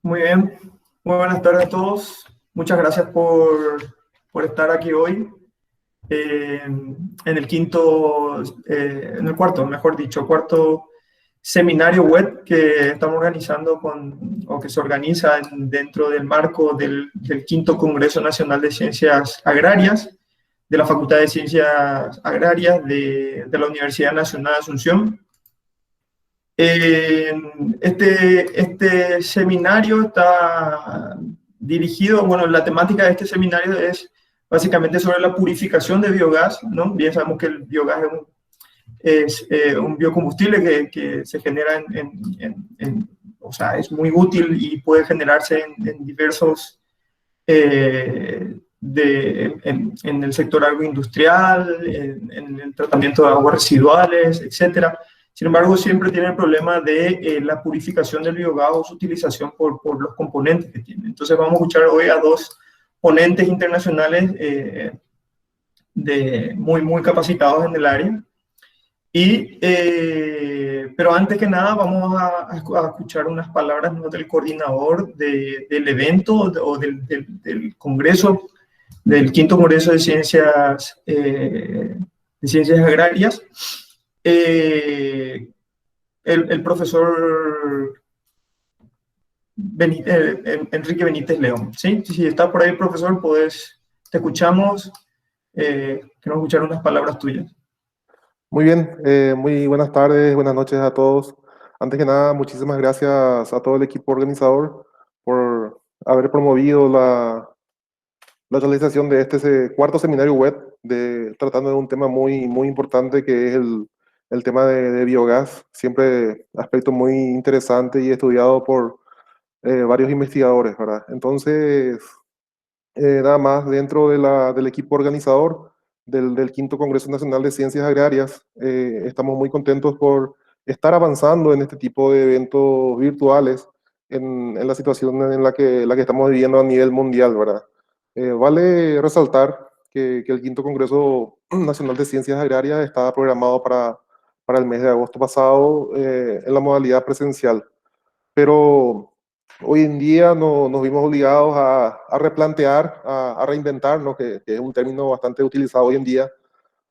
Muy bien, muy buenas tardes a todos. Muchas gracias por estar aquí hoy en el en el cuarto, mejor dicho, cuarto seminario web que estamos organizando o que se organiza dentro del marco del quinto Congreso Nacional de Ciencias Agrarias de la Facultad de Ciencias Agrarias de la Universidad Nacional de Asunción. Este seminario está dirigido, bueno, la temática de este seminario es básicamente sobre la purificación de biogás, ¿no? Bien sabemos que el biogás es un biocombustible que se genera o sea, es muy útil y puede generarse en diversos, en el sector agroindustrial, en el tratamiento de aguas residuales, etcétera. Sin embargo, siempre tiene el problema de la purificación del biogás o su utilización por los componentes que tiene. Entonces vamos a escuchar hoy a dos ponentes internacionales muy capacitados en el área. Pero antes que nada vamos a escuchar unas palabras, ¿no?, del coordinador del evento o del congreso, del quinto Congreso de Ciencias Agrarias, el profesor Enrique Benítez León. ¿Sí? Si está por ahí, profesor, te escuchamos, queremos escuchar unas palabras tuyas. Muy bien, muy buenas tardes, buenas noches a todos. Antes que nada, muchísimas gracias a todo el equipo organizador por haber promovido la realización de este cuarto seminario web, tratando de un tema muy importante que es el tema de biogás, siempre aspecto muy interesante y estudiado por varios investigadores, ¿verdad? Entonces, nada más dentro del equipo organizador del quinto Congreso Nacional de Ciencias Agrarias, estamos muy contentos por estar avanzando en este tipo de eventos virtuales en la situación en la que estamos viviendo a nivel mundial, ¿verdad? Vale resaltar que el quinto Congreso Nacional de Ciencias Agrarias estaba programado para el mes de agosto pasado en la modalidad presencial, pero hoy en día nos vimos obligados a replantear, a reinventarnos, que es un término bastante utilizado hoy en día,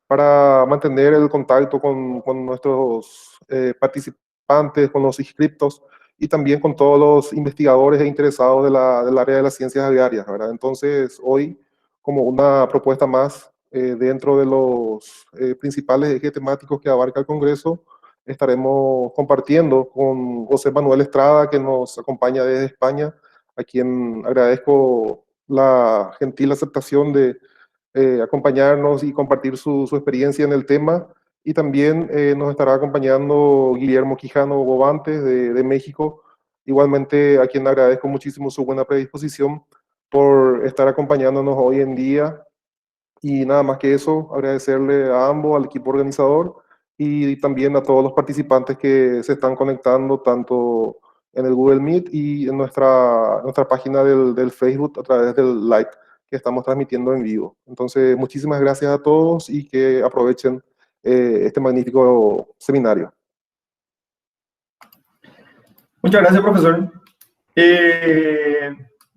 para mantener el contacto con nuestros participantes, con los inscriptos y también con todos los investigadores e interesados del área de las ciencias agrarias, ¿verdad? Entonces, hoy, como una propuesta más dentro de los principales ejes temáticos que abarca el Congreso, estaremos compartiendo con José Manuel Estrada, que nos acompaña desde España, a quien agradezco la gentil aceptación de acompañarnos y compartir su experiencia en el tema. Y también nos estará acompañando Guillermo Quijano Bobantes de México, igualmente a quien agradezco muchísimo su buena predisposición por estar acompañándonos hoy en día. Y nada más que eso, agradecerle a ambos, al equipo organizador y también a todos los participantes que se están conectando, tanto en el Google Meet y en nuestra página del Facebook a través del live que estamos transmitiendo en vivo. Entonces, muchísimas gracias a todos y que aprovechen este magnífico seminario. Muchas gracias, profesor.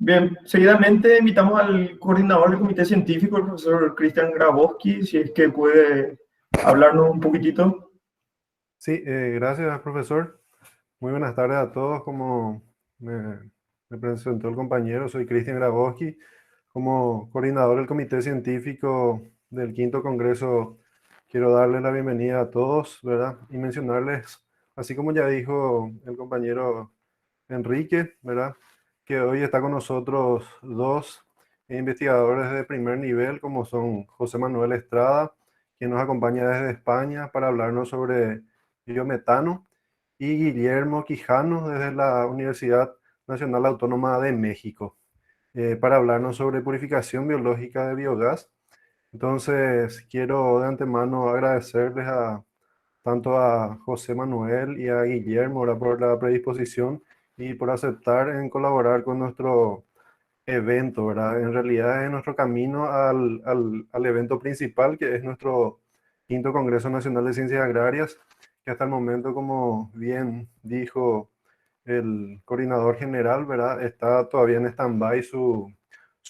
Bien, seguidamente invitamos al coordinador del comité científico, el profesor Cristian Grabowski, si es que puede hablarnos un poquitito. Sí, gracias, profesor. Muy buenas tardes a todos. Como me presentó el compañero, soy Cristian Grabowski, como coordinador del comité científico del quinto congreso. Quiero darles la bienvenida a todos, ¿verdad? Y mencionarles, así como ya dijo el compañero Enrique, ¿verdad?, que hoy está con nosotros dos investigadores de primer nivel, como son José Manuel Estrada, quien nos acompaña desde España para hablarnos sobre biometano, y Guillermo Quijano desde la Universidad Nacional Autónoma de México, para hablarnos sobre purificación biológica de biogás. Entonces, quiero de antemano agradecerles tanto a José Manuel y a Guillermo, ¿verdad?, por la predisposición y por aceptar en colaborar con nuestro evento, ¿verdad? En realidad es nuestro camino al evento principal, que es nuestro quinto Congreso Nacional de Ciencias Agrarias, que hasta el momento, como bien dijo el coordinador general, ¿verdad? Está todavía en stand-by su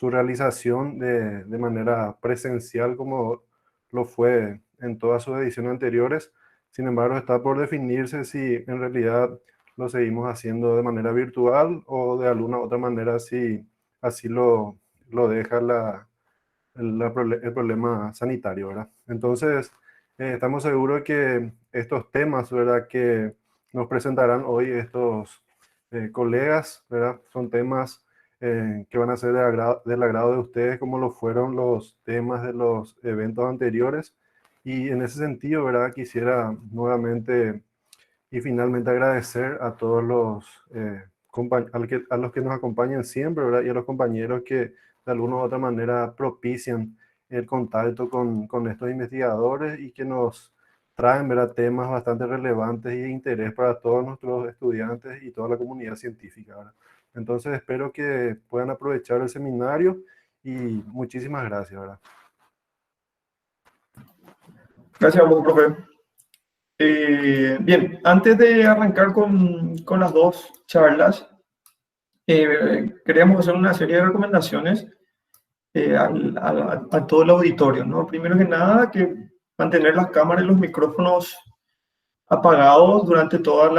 realización de manera presencial como lo fue en todas sus ediciones anteriores. Sin embargo, está por definirse si en realidad lo seguimos haciendo de manera virtual o de alguna otra manera si así lo deja el problema sanitario, ¿verdad? Entonces, estamos seguros que estos temas, ¿verdad?, que nos presentarán hoy estos colegas, ¿verdad?, son temas que van a ser del agrado de ustedes como lo fueron los temas de los eventos anteriores. Y en ese sentido, ¿verdad?, quisiera nuevamente y finalmente agradecer a todos a los que nos acompañan siempre, ¿verdad? Y a los compañeros que de alguna u otra manera propician el contacto con estos investigadores y que nos traen, ¿verdad?, temas bastante relevantes y de interés para todos nuestros estudiantes y toda la comunidad científica, ¿verdad? Entonces espero que puedan aprovechar el seminario y muchísimas gracias, ¿verdad? Gracias a vos, profe. Bien, antes de arrancar con las dos charlas, queríamos hacer una serie de recomendaciones a todo el auditorio, ¿no? Primero que nada, que mantener las cámaras y los micrófonos apagados durante todas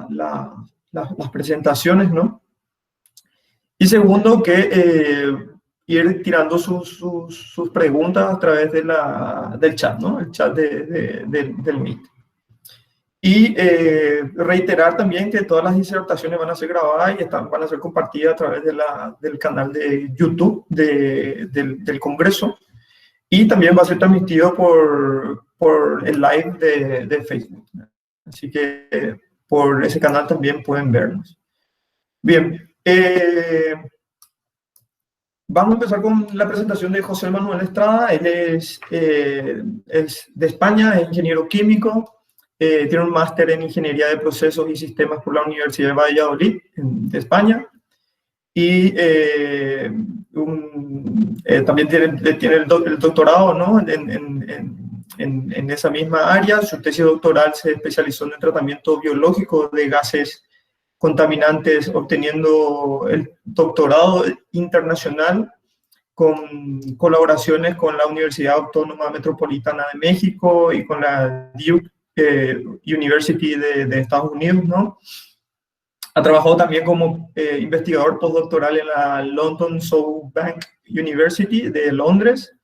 las presentaciones, ¿no? Y segundo, que ir tirando sus preguntas a través del chat, ¿no? El chat del Meet. Y reiterar también que todas las disertaciones van a ser grabadas y van a ser compartidas a través del canal de YouTube del Congreso. Y también va a ser transmitido por el live de Facebook. Así que por ese canal también pueden vernos. Bien. Vamos a empezar con la presentación de José Manuel Estrada. Él es de España, es ingeniero químico, tiene un máster en Ingeniería de Procesos y Sistemas por la Universidad de Valladolid, de España, y también tiene el doctorado, ¿no?, en esa misma área. Su tesis doctoral se especializó en el tratamiento biológico de gases contaminantes, obteniendo el doctorado internacional con colaboraciones con la Universidad Autónoma Metropolitana de México y con la Duke University de Estados Unidos, ¿no? Ha trabajado también como investigador postdoctoral en la London South Bank University de Londres,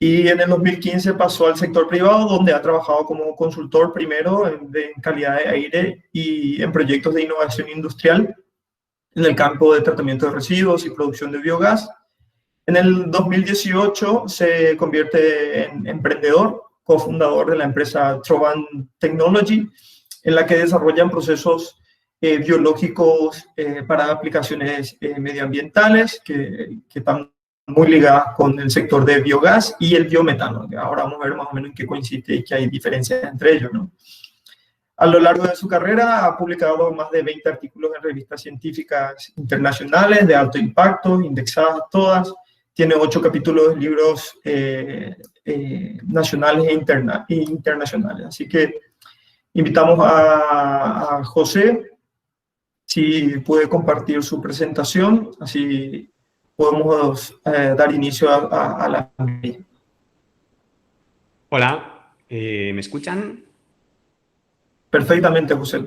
y en el 2015 pasó al sector privado, donde ha trabajado como consultor primero en calidad de aire y en proyectos de innovación industrial en el campo de tratamiento de residuos y producción de biogás. En el 2018 se convierte en emprendedor, cofundador de la empresa Trovan Technology, en la que desarrollan procesos biológicos para aplicaciones medioambientales que están muy ligadas con el sector de biogás y el biometano. Ahora vamos a ver más o menos en qué coincide y qué hay diferencias entre ellos, ¿no? A lo largo de su carrera ha publicado más de 20 artículos en revistas científicas internacionales de alto impacto, indexadas todas. Tiene 8 capítulos de libros nacionales e internacionales. Así que invitamos a José, si puede compartir su presentación, así podemos dar inicio a la... Hola, ¿me escuchan? Perfectamente, José.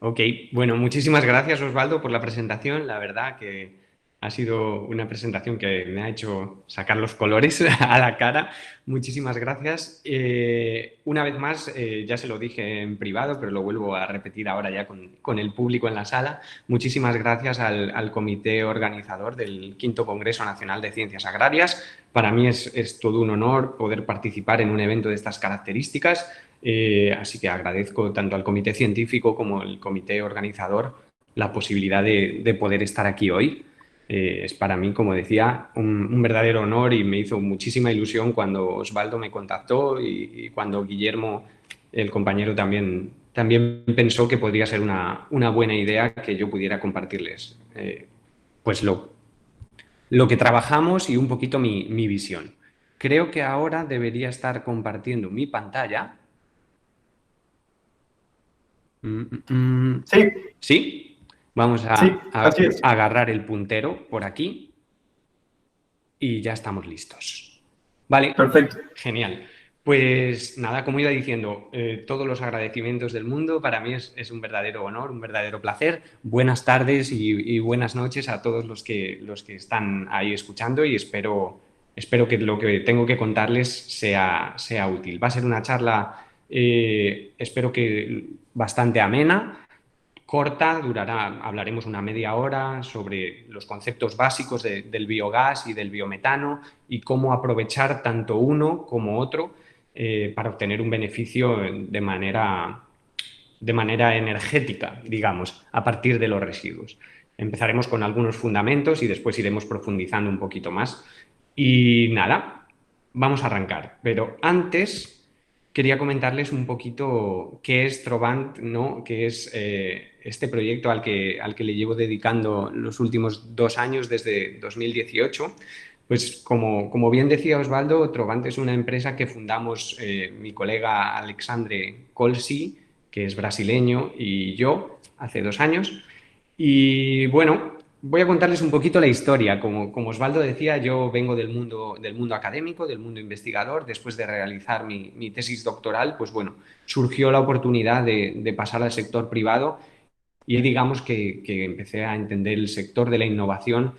Ok, bueno, muchísimas gracias Osvaldo por la presentación. La verdad que ha sido una presentación que me ha hecho sacar los colores a la cara. Muchísimas gracias. Una vez más, ya se lo dije en privado, pero lo vuelvo a repetir ahora ya con el público en la sala. Muchísimas gracias al comité organizador del V Congreso Nacional de Ciencias Agrarias. Para mí es todo un honor poder participar en un evento de estas características. Así que agradezco tanto al comité científico como al comité organizador la posibilidad de poder estar aquí hoy. Es para mí, como decía, un verdadero honor y me hizo muchísima ilusión cuando Osvaldo me contactó y cuando Guillermo, el compañero, también pensó que podría ser una buena idea que yo pudiera compartirles pues lo que trabajamos y un poquito mi visión. Creo que ahora debería estar compartiendo mi pantalla. Sí. ¿Sí? Vamos Sí, a así es. agarrar el puntero por aquí y ya estamos listos. Vale, Perfecto. genial. Pues nada, como iba diciendo, todos los agradecimientos del mundo. Para mí es un verdadero honor, un verdadero placer. Buenas tardes y buenas noches a todos los que están ahí escuchando y espero que lo que tengo que contarles sea útil. Va a ser una charla, espero que bastante amena, corta, hablaremos una media hora sobre los conceptos básicos del biogás y del biometano y cómo aprovechar tanto uno como otro para obtener un beneficio de manera energética, digamos, a partir de los residuos. Empezaremos con algunos fundamentos y después iremos profundizando un poquito más. Y nada, vamos a arrancar. Pero antes quería comentarles un poquito qué es Trovant, ¿no? Qué es este proyecto al que le llevo dedicando los últimos 2 años, desde 2018. Pues como bien decía Osvaldo, Trovant es una empresa que fundamos mi colega Alexandre Colsi, que es brasileño, y yo hace 2 años. Y bueno, voy a contarles un poquito la historia. Como Osvaldo decía, yo vengo del mundo académico, del mundo investigador. Después de realizar mi tesis doctoral, pues bueno, surgió la oportunidad de pasar al sector privado y digamos que empecé a entender el sector de la innovación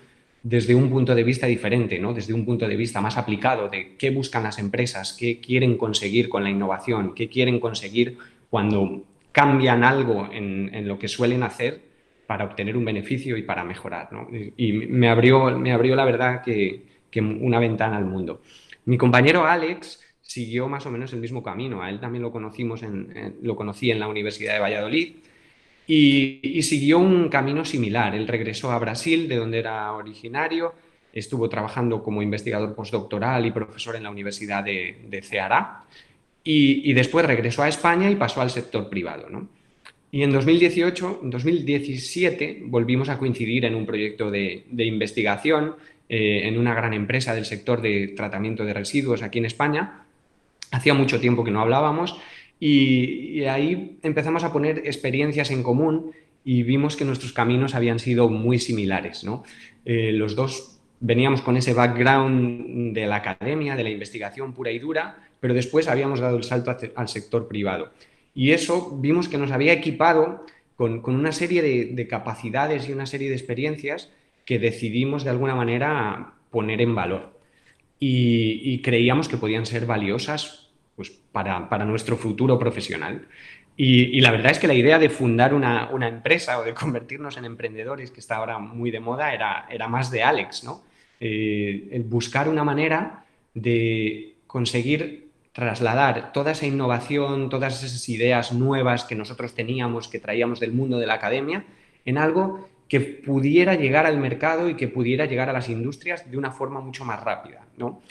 desde un punto de vista diferente, ¿no? Desde un punto de vista más aplicado de qué buscan las empresas, qué quieren conseguir con la innovación, qué quieren conseguir cuando cambian algo en lo que suelen hacer para obtener un beneficio y para mejorar, ¿no? Y me abrió la verdad que una ventana al mundo. Mi compañero Alex siguió más o menos el mismo camino. A él también lo conocí en la Universidad de Valladolid y siguió un camino similar. Él regresó a Brasil, de donde era originario, estuvo trabajando como investigador postdoctoral y profesor en la Universidad de Ceará y después regresó a España y pasó al sector privado, ¿no? Y en 2018, en 2017 volvimos a coincidir en un proyecto de investigación en una gran empresa del sector de tratamiento de residuos aquí en España. Hacía mucho tiempo que no hablábamos y ahí empezamos a poner experiencias en común y vimos que nuestros caminos habían sido muy similares, ¿no? Los dos veníamos con ese background de la academia, de la investigación pura y dura, pero después habíamos dado el salto al sector privado. Y eso vimos que nos había equipado con una serie de capacidades y una serie de experiencias que decidimos de alguna manera poner en valor y creíamos que podían ser valiosas pues, para nuestro futuro profesional. Y la verdad es que la idea de fundar una empresa o de convertirnos en emprendedores, que está ahora muy de moda, era más de Alex, ¿no? El buscar una manera de conseguir trasladar toda esa innovación, todas esas ideas nuevas que nosotros teníamos, que traíamos del mundo de la academia, en algo que pudiera llegar al mercado y que pudiera llegar a las industrias de una forma mucho más rápida, ¿no?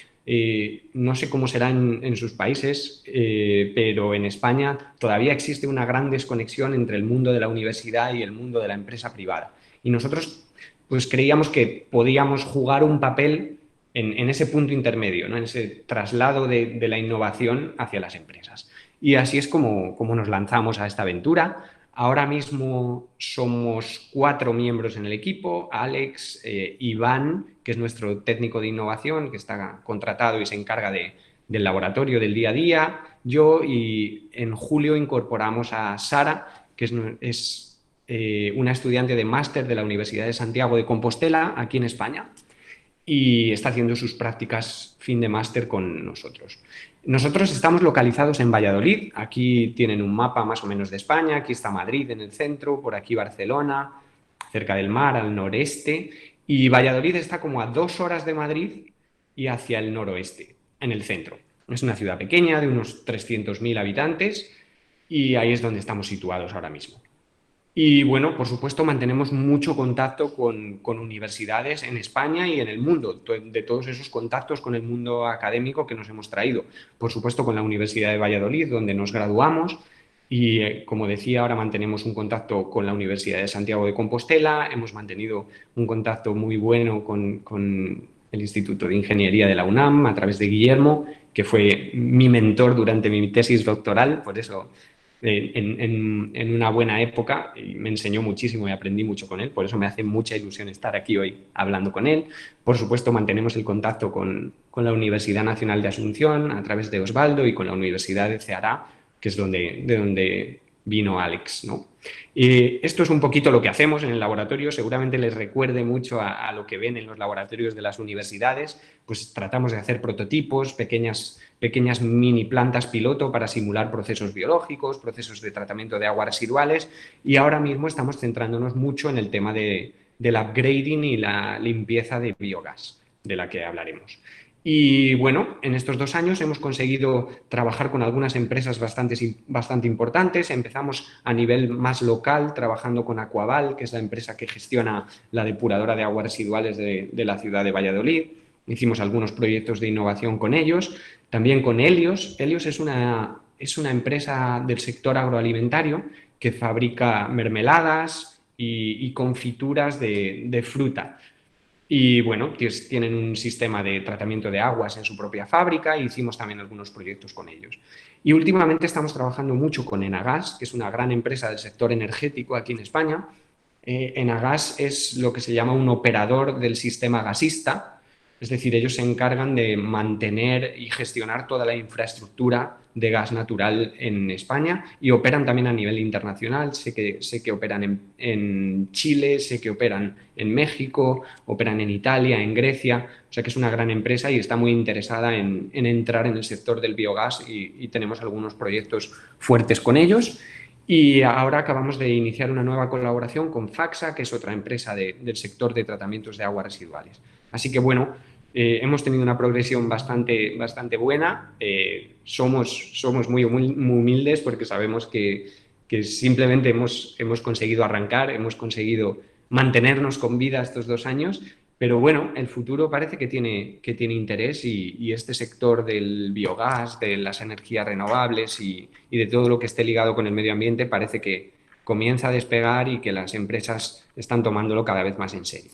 No sé cómo será en sus países, pero en España todavía existe una gran desconexión entre el mundo de la universidad y el mundo de la empresa privada. Y nosotros pues creíamos que podíamos jugar un papel en ese punto intermedio, ¿no? En ese traslado de la innovación hacia las empresas. Y así es como nos lanzamos a esta aventura. Ahora mismo somos 4 miembros en el equipo: Alex, Iván, que es nuestro técnico de innovación, que está contratado y se encarga del laboratorio del día a día, yo, y en julio incorporamos a Sara, que es una estudiante de máster de la Universidad de Santiago de Compostela, aquí en España, y está haciendo sus prácticas fin de máster con nosotros. Nosotros estamos localizados en Valladolid. Aquí tienen un mapa más o menos de España. Aquí está Madrid en el centro, por aquí Barcelona, cerca del mar, al noreste. Y Valladolid está como a 2 horas de Madrid y hacia el noroeste, en el centro. Es una ciudad pequeña de unos 300.000 habitantes y ahí es donde estamos situados ahora mismo. Y bueno, por supuesto, mantenemos mucho contacto con universidades en España y en el mundo, de todos esos contactos con el mundo académico que nos hemos traído. Por supuesto, con la Universidad de Valladolid, donde nos graduamos, y como decía, ahora mantenemos un contacto con la Universidad de Santiago de Compostela, hemos mantenido un contacto muy bueno con el Instituto de Ingeniería de la UNAM a través de Guillermo, que fue mi mentor durante mi tesis doctoral, por eso en una buena época y me enseñó muchísimo y aprendí mucho con él. Por eso me hace mucha ilusión estar aquí hoy hablando con él. Por supuesto, mantenemos el contacto con la Universidad Nacional de Asunción a través de Osvaldo y con la Universidad de Ceará, que es de donde vino Alex, ¿no? Y esto es un poquito lo que hacemos en el laboratorio. Seguramente les recuerde mucho a lo que ven en los laboratorios de las universidades. Pues tratamos de hacer prototipos, pequeñas mini plantas piloto para simular procesos biológicos, procesos de tratamiento de aguas residuales, y ahora mismo estamos centrándonos mucho en el tema del upgrading y la limpieza de biogás, de la que hablaremos. Y bueno, en estos 2 años hemos conseguido trabajar con algunas empresas bastante importantes. Empezamos a nivel más local, trabajando con Aquaval, que es la empresa que gestiona la depuradora de aguas residuales de la ciudad de Valladolid. Hicimos algunos proyectos de innovación con ellos. También con Helios. Helios es una empresa del sector agroalimentario que fabrica mermeladas y confituras de fruta. Y bueno, tienen un sistema de tratamiento de aguas en su propia fábrica e hicimos también algunos proyectos con ellos. Y últimamente estamos trabajando mucho con Enagas, que es una gran empresa del sector energético aquí en España. Enagas es lo que se llama un operador del sistema gasista, es decir, ellos se encargan de mantener y gestionar toda la infraestructura de gas natural en España y operan también a nivel internacional. Sé que operan en Chile, sé que operan en México, operan en Italia, en Grecia. O sea que es una gran empresa y está muy interesada en entrar en el sector del biogás y tenemos algunos proyectos fuertes con ellos. Y ahora acabamos de iniciar una nueva colaboración con Faxa, que es otra empresa del sector de tratamientos de aguas residuales. Así que bueno, hemos tenido una progresión bastante buena. Somos muy humildes porque sabemos que simplemente hemos conseguido arrancar, hemos conseguido mantenernos con vida estos 2 años, pero bueno, el futuro parece que tiene interés y este sector del biogás, de las energías renovables y de todo lo que esté ligado con el medio ambiente parece que comienza a despegar y que las empresas están tomándolo cada vez más en serio.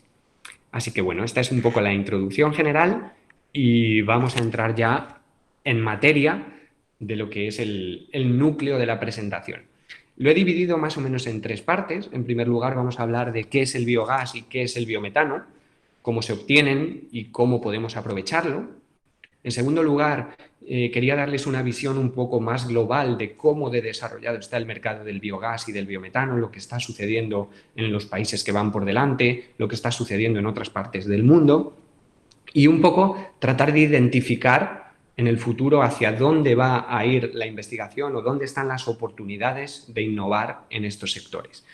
Así que bueno, esta es un poco la introducción general y vamos a entrar ya en materia de lo que es el núcleo de la presentación. Lo he dividido más o menos en 3 partes. En primer lugar, vamos a hablar de qué es el biogás y qué es el biometano, cómo se obtienen y cómo podemos aprovecharlo. En segundo lugar, quería darles una visión un poco más global de cómo de desarrollado está el mercado del biogás y del biometano, lo que está sucediendo en los países que van por delante, lo que está sucediendo en otras partes del mundo y un poco tratar de identificar en el futuro hacia dónde va a ir la investigación o dónde están las oportunidades de innovar en estos sectores.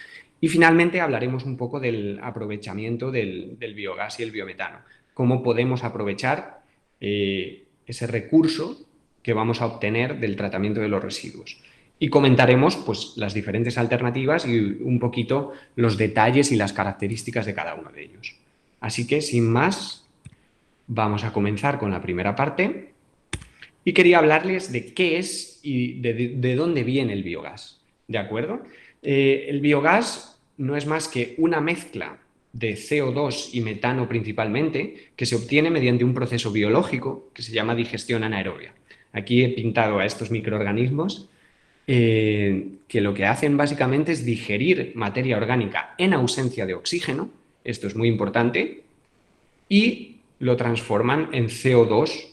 Y finalmente hablaremos un poco del aprovechamiento del biogás y el biometano, cómo podemos aprovechar ese recurso que vamos a obtener del tratamiento de los residuos. Y comentaremos pues, las diferentes alternativas y un poquito los detalles y las características de cada uno de ellos. Así que, sin más, vamos a comenzar con la primera parte y quería hablarles de qué es y de dónde viene el biogás. ¿De acuerdo? El biogás no es más que una mezcla de CO2 y metano principalmente, que se obtiene mediante un proceso biológico que se llama digestión anaerobia. Aquí he pintado a estos microorganismos que lo que hacen básicamente es digerir materia orgánica en ausencia de oxígeno, esto es muy importante, y lo transforman en CO2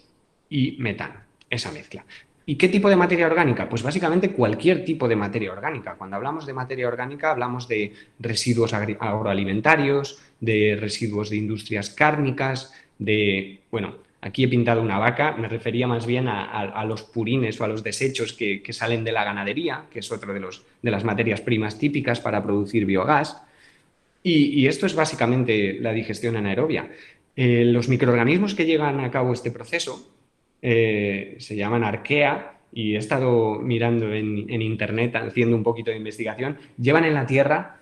y metano, esa mezcla. ¿Y qué tipo de materia orgánica? Pues básicamente cualquier tipo de materia orgánica. Cuando hablamos de materia orgánica hablamos de residuos agroalimentarios, de residuos de industrias cárnicas, bueno, aquí he pintado una vaca, me refería más bien a los purines o a los desechos que salen de la ganadería, que es otra de las materias primas típicas para producir biogás. Y esto es básicamente la digestión anaerobia. Los microorganismos que llevan a cabo este proceso se llaman arquea y he estado mirando en internet, haciendo un poquito de investigación, llevan en la Tierra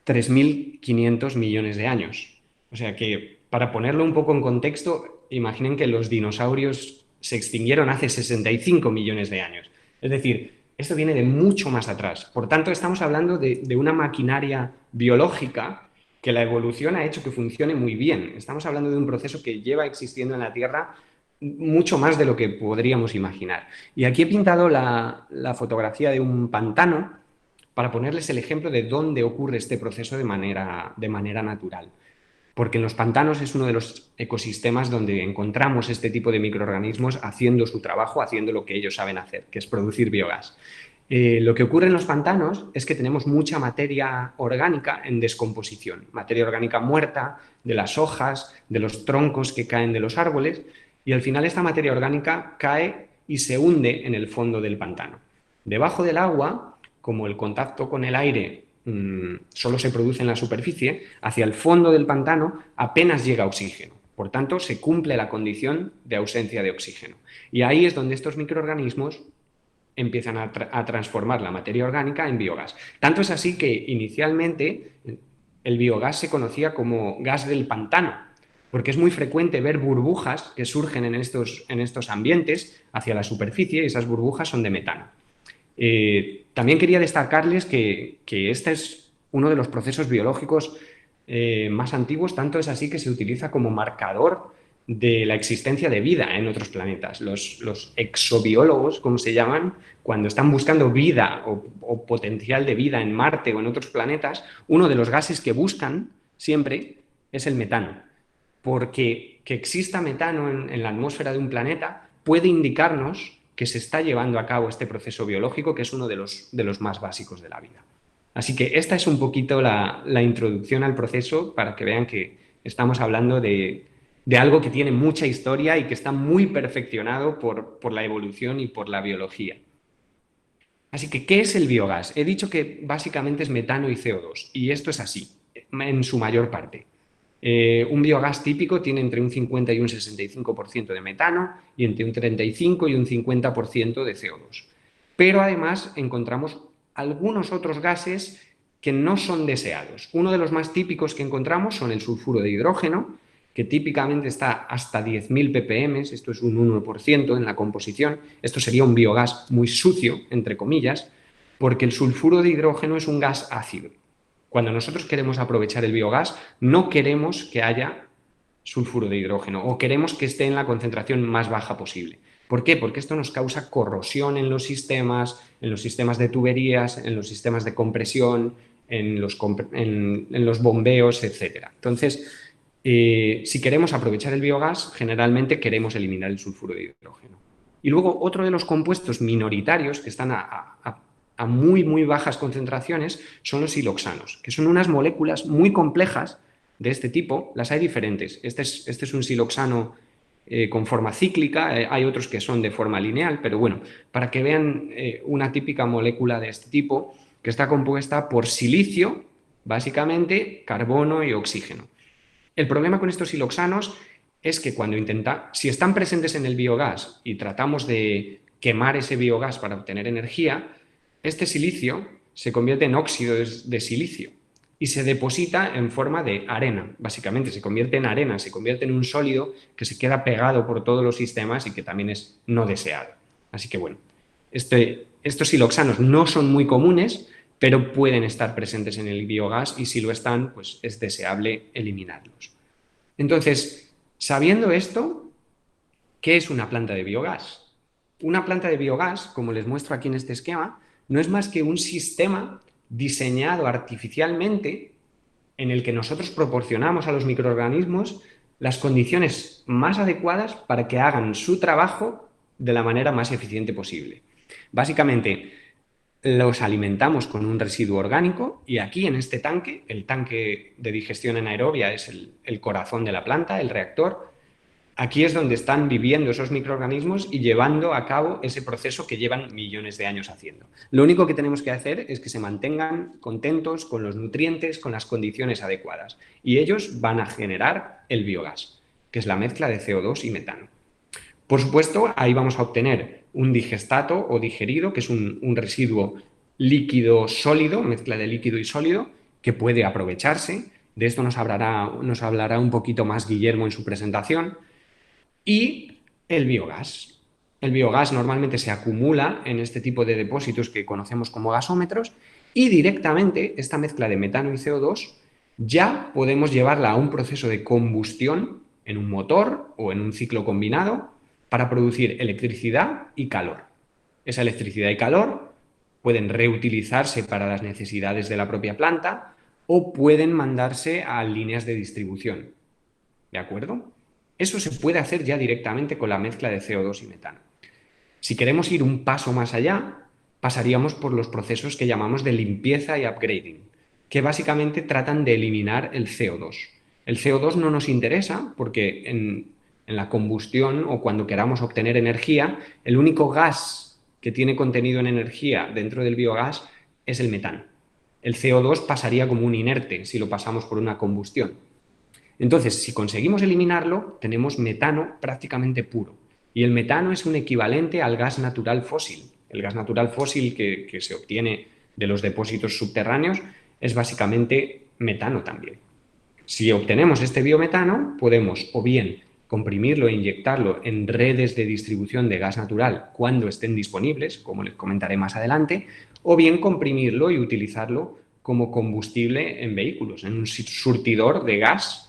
3.500 millones de años. O sea que, para ponerlo un poco en contexto, imaginen que los dinosaurios se extinguieron hace 65 millones de años. Es decir, esto viene de mucho más atrás. Por tanto, estamos hablando de una maquinaria biológica que la evolución ha hecho que funcione muy bien. Estamos hablando de un proceso que lleva existiendo en la Tierra mucho más de lo que podríamos imaginar. Y aquí he pintado la fotografía de un pantano para ponerles el ejemplo de dónde ocurre este proceso de manera natural. Porque en los pantanos es uno de los ecosistemas donde encontramos este tipo de microorganismos haciendo su trabajo, haciendo lo que ellos saben hacer, que es producir biogás. Lo que ocurre en los pantanos es que tenemos mucha materia orgánica en descomposición, materia orgánica muerta de las hojas, de los troncos que caen de los árboles, y al final esta materia orgánica cae y se hunde en el fondo del pantano. Debajo del agua, como el contacto con el aire solo se produce en la superficie, hacia el fondo del pantano apenas llega oxígeno. Por tanto, se cumple la condición de ausencia de oxígeno. Y ahí es donde estos microorganismos empiezan a transformar la materia orgánica en biogás. Tanto es así que inicialmente el biogás se conocía como gas del pantano, porque es muy frecuente ver burbujas que surgen en estos ambientes hacia la superficie y esas burbujas son de metano. También quería destacarles que este es uno de los procesos biológicos más antiguos, tanto es así que se utiliza como marcador de la existencia de vida en otros planetas. Los exobiólogos, como se llaman, cuando están buscando vida o potencial de vida en Marte o en otros planetas, uno de los gases que buscan siempre es el metano, porque que exista metano en la atmósfera de un planeta puede indicarnos que se está llevando a cabo este proceso biológico, que es uno de los más básicos de la vida. Así que esta es un poquito la introducción al proceso para que vean que estamos hablando de algo que tiene mucha historia y que está muy perfeccionado por la evolución y por la biología. Así que, ¿qué es el biogás? He dicho que básicamente es metano y CO2, y esto es así, en su mayor parte. Un biogás típico tiene entre un 50 y un 65% de metano y entre un 35 y un 50% de CO2. Pero además encontramos algunos otros gases que no son deseados. Uno de los más típicos que encontramos son el sulfuro de hidrógeno, que típicamente está hasta 10.000 ppm, esto es un 1% en la composición. Esto sería un biogás muy sucio, entre comillas, porque el sulfuro de hidrógeno es un gas ácido. Cuando nosotros queremos aprovechar el biogás, no queremos que haya sulfuro de hidrógeno o queremos que esté en la concentración más baja posible. ¿Por qué? Porque esto nos causa corrosión en los sistemas de tuberías, en los sistemas de compresión, en los bombeos, etc. Entonces, si queremos aprovechar el biogás, generalmente queremos eliminar el sulfuro de hidrógeno. Y luego, otro de los compuestos minoritarios que están a muy, muy bajas concentraciones son los siloxanos, que son unas moléculas muy complejas de este tipo. Las hay diferentes. Este es un siloxano con forma cíclica, hay otros que son de forma lineal, pero bueno, para que vean una típica molécula de este tipo, que está compuesta por silicio, básicamente, carbono y oxígeno. El problema con estos siloxanos es que si están presentes en el biogás y tratamos de quemar ese biogás para obtener energía, este silicio se convierte en óxido de silicio y se deposita en forma de arena, básicamente, se convierte en arena, se convierte en un sólido que se queda pegado por todos los sistemas y que también es no deseado. Así que bueno, estos siloxanos no son muy comunes, pero pueden estar presentes en el biogás y si lo están, pues es deseable eliminarlos. Entonces, sabiendo esto, ¿qué es una planta de biogás? Una planta de biogás, como les muestro aquí en este esquema, no es más que un sistema diseñado artificialmente en el que nosotros proporcionamos a los microorganismos las condiciones más adecuadas para que hagan su trabajo de la manera más eficiente posible. Básicamente, los alimentamos con un residuo orgánico y aquí en este tanque, el tanque de digestión anaerobia es el corazón de la planta, el reactor. Aquí es donde están viviendo esos microorganismos y llevando a cabo ese proceso que llevan millones de años haciendo. Lo único que tenemos que hacer es que se mantengan contentos con los nutrientes, con las condiciones adecuadas. Y ellos van a generar el biogás, que es la mezcla de CO2 y metano. Por supuesto, ahí vamos a obtener un digestato o digerido, que es un residuo líquido sólido, mezcla de líquido y sólido, que puede aprovecharse. De esto nos hablará un poquito más Guillermo en su presentación. Y el biogás. El biogás normalmente se acumula en este tipo de depósitos que conocemos como gasómetros y directamente esta mezcla de metano y CO2 ya podemos llevarla a un proceso de combustión en un motor o en un ciclo combinado para producir electricidad y calor. Esa electricidad y calor pueden reutilizarse para las necesidades de la propia planta o pueden mandarse a líneas de distribución. ¿De acuerdo? Eso se puede hacer ya directamente con la mezcla de CO2 y metano. Si queremos ir un paso más allá, pasaríamos por los procesos que llamamos de limpieza y upgrading, que básicamente tratan de eliminar el CO2. El CO2 no nos interesa porque en la combustión o cuando queramos obtener energía, el único gas que tiene contenido en energía dentro del biogás es el metano. El CO2 pasaría como un inerte si lo pasamos por una combustión. Entonces, si conseguimos eliminarlo, tenemos metano prácticamente puro. Y el metano es un equivalente al gas natural fósil. El gas natural fósil que se obtiene de los depósitos subterráneos es básicamente metano también. Si obtenemos este biometano, podemos o bien comprimirlo e inyectarlo en redes de distribución de gas natural cuando estén disponibles, como les comentaré más adelante, o bien comprimirlo y utilizarlo como combustible en vehículos, en un surtidor de gas,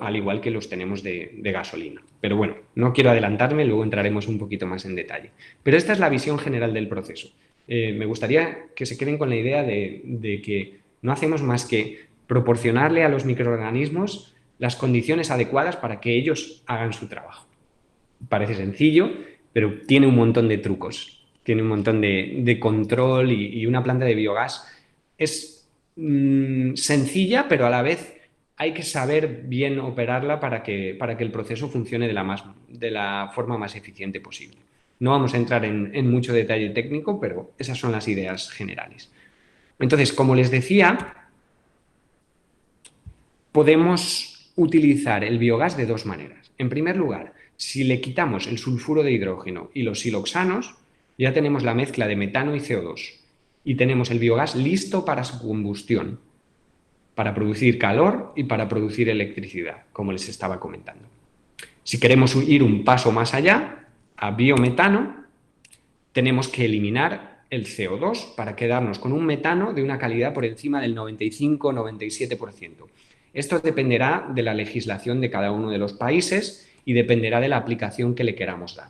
al igual que los tenemos de gasolina. Pero bueno, no quiero adelantarme, luego entraremos un poquito más en detalle. Pero esta es la visión general del proceso. Me gustaría que se queden con la idea de que no hacemos más que proporcionarle a los microorganismos las condiciones adecuadas para que ellos hagan su trabajo. Parece sencillo, pero tiene un montón de trucos, tiene un montón de control y una planta de biogás es sencilla, pero a la vez hay que saber bien operarla para que el proceso funcione de la forma más eficiente posible. No vamos a entrar en mucho detalle técnico, pero esas son las ideas generales. Entonces, como les decía, podemos utilizar el biogás de dos maneras. En primer lugar, si le quitamos el sulfuro de hidrógeno y los siloxanos, ya tenemos la mezcla de metano y CO2 y tenemos el biogás listo para su combustión, para producir calor y para producir electricidad, como les estaba comentando. Si queremos ir un paso más allá, a biometano, tenemos que eliminar el CO2 para quedarnos con un metano de una calidad por encima del 95-97%. Esto dependerá de la legislación de cada uno de los países y dependerá de la aplicación que le queramos dar.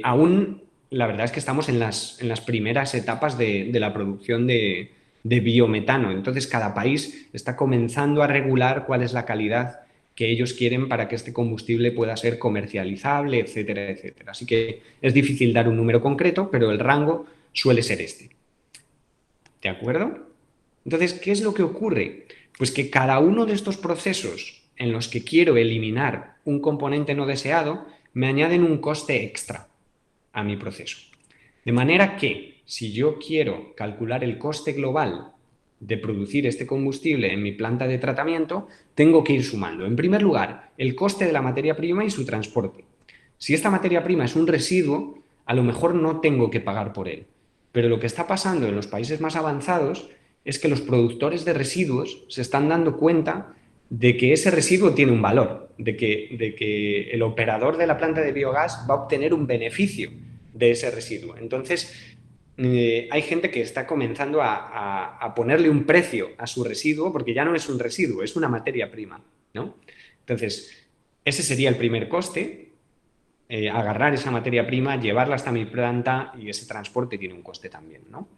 Aún, la verdad es que estamos en las primeras etapas de la producción de biometano. Entonces, cada país está comenzando a regular cuál es la calidad que ellos quieren para que este combustible pueda ser comercializable, etcétera, etcétera. Así que es difícil dar un número concreto, pero el rango suele ser este. ¿De acuerdo? Entonces, ¿qué es lo que ocurre? Pues que cada uno de estos procesos en los que quiero eliminar un componente no deseado me añaden un coste extra a mi proceso. De manera que, si yo quiero calcular el coste global de producir este combustible en mi planta de tratamiento, tengo que ir sumando, en primer lugar, el coste de la materia prima y su transporte. Si esta materia prima es un residuo, a lo mejor no tengo que pagar por él. Pero lo que está pasando en los países más avanzados es que los productores de residuos se están dando cuenta de que ese residuo tiene un valor, de que el operador de la planta de biogás va a obtener un beneficio de ese residuo. Entonces, hay gente que está comenzando a ponerle un precio a su residuo porque ya no es un residuo, es una materia prima, ¿no? Entonces, ese sería el primer coste, agarrar esa materia prima, llevarla hasta mi planta y ese transporte tiene un coste también, ¿no?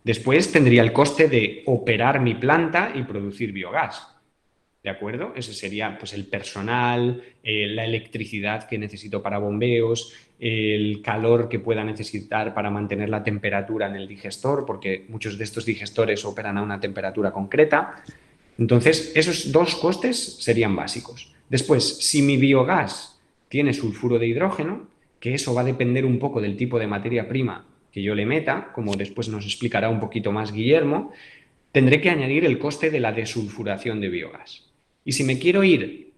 Después tendría el coste de operar mi planta y producir biogás. ¿De acuerdo? Ese sería pues, el personal, la electricidad que necesito para bombeos, el calor que pueda necesitar para mantener la temperatura en el digestor, porque muchos de estos digestores operan a una temperatura concreta. Entonces, esos dos costes serían básicos. Después, si mi biogás tiene sulfuro de hidrógeno, que eso va a depender un poco del tipo de materia prima que yo le meta, como después nos explicará un poquito más Guillermo, tendré que añadir el coste de la desulfuración de biogás. Y si me quiero ir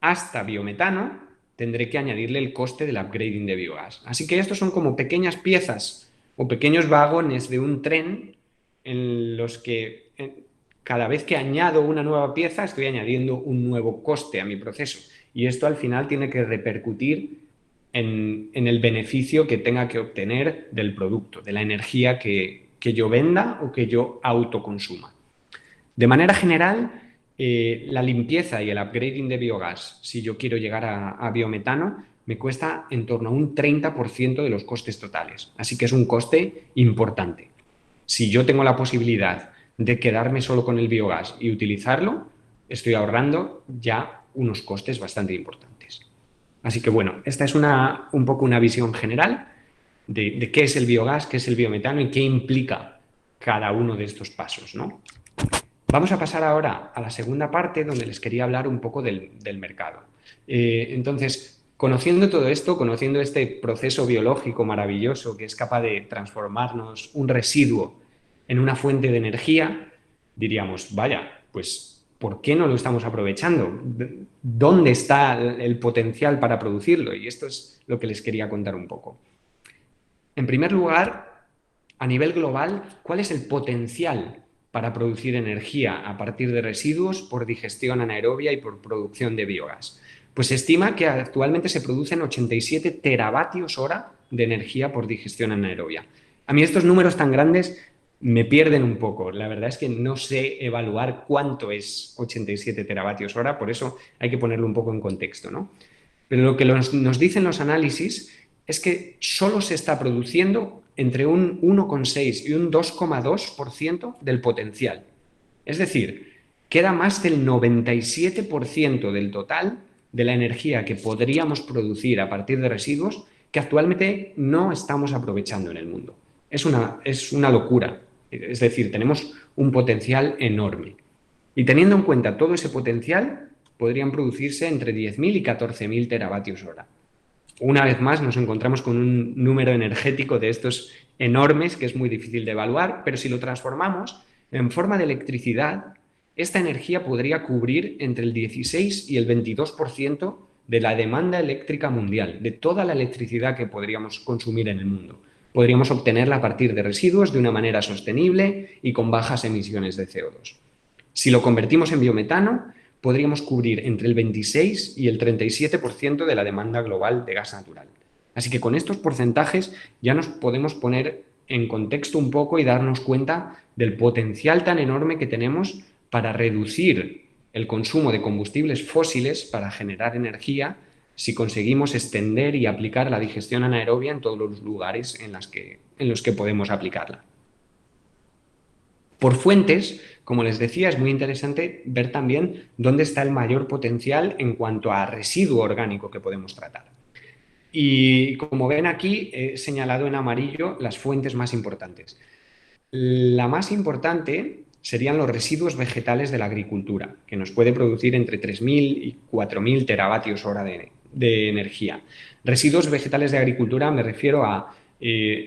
hasta biometano, tendré que añadirle el coste del upgrading de biogás. Así que estos son como pequeñas piezas o pequeños vagones de un tren en los que cada vez que añado una nueva pieza estoy añadiendo un nuevo coste a mi proceso. Y esto al final tiene que repercutir en el beneficio que tenga que obtener del producto, de la energía que yo venda o que yo autoconsuma. De manera general, la limpieza y el upgrading de biogás, si yo quiero llegar a biometano, me cuesta en torno a un 30% de los costes totales. Así que es un coste importante. Si yo tengo la posibilidad de quedarme solo con el biogás y utilizarlo, estoy ahorrando ya unos costes bastante importantes. Así que bueno, esta es un poco una visión general de qué es el biogás, qué es el biometano y qué implica cada uno de estos pasos, ¿no? Vamos a pasar ahora a la segunda parte donde les quería hablar un poco del mercado. Entonces, conociendo todo esto, conociendo este proceso biológico maravilloso que es capaz de transformarnos un residuo en una fuente de energía, diríamos, vaya, pues, ¿por qué no lo estamos aprovechando? ¿Dónde está el potencial para producirlo? Y esto es lo que les quería contar un poco. En primer lugar, a nivel global, ¿cuál es el potencial para producir energía a partir de residuos por digestión anaerobia y por producción de biogás? Pues se estima que actualmente se producen 87 teravatios hora de energía por digestión anaerobia. A mí estos números tan grandes me pierden un poco. La verdad es que no sé evaluar cuánto es 87 teravatios hora, por eso hay que ponerlo un poco en contexto, ¿no? Pero lo que nos dicen los análisis es que solo se está produciendo entre un 1,6 y un 2,2% del potencial. Es decir, queda más del 97% del total de la energía que podríamos producir a partir de residuos que actualmente no estamos aprovechando en el mundo. Es una locura. Es decir, tenemos un potencial enorme. Y teniendo en cuenta todo ese potencial, podrían producirse entre 10.000 y 14.000 teravatios hora. Una vez más nos encontramos con un número energético de estos enormes que es muy difícil de evaluar, pero si lo transformamos en forma de electricidad, esta energía podría cubrir entre el 16 y el 22% de la demanda eléctrica mundial, de toda la electricidad que podríamos consumir en el mundo. Podríamos obtenerla a partir de residuos de una manera sostenible y con bajas emisiones de CO2. Si lo convertimos en biometano, podríamos cubrir entre el 26 y el 37% de la demanda global de gas natural. Así que con estos porcentajes ya nos podemos poner en contexto un poco y darnos cuenta del potencial tan enorme que tenemos para reducir el consumo de combustibles fósiles para generar energía si conseguimos extender y aplicar la digestión anaerobia en todos los lugares en los que podemos aplicarla. Por fuentes, como les decía, es muy interesante ver también dónde está el mayor potencial en cuanto a residuo orgánico que podemos tratar. Y como ven aquí, he señalado en amarillo las fuentes más importantes. La más importante serían los residuos vegetales de la agricultura, que nos puede producir entre 3.000 y 4.000 teravatios hora de energía. Residuos vegetales de agricultura me refiero a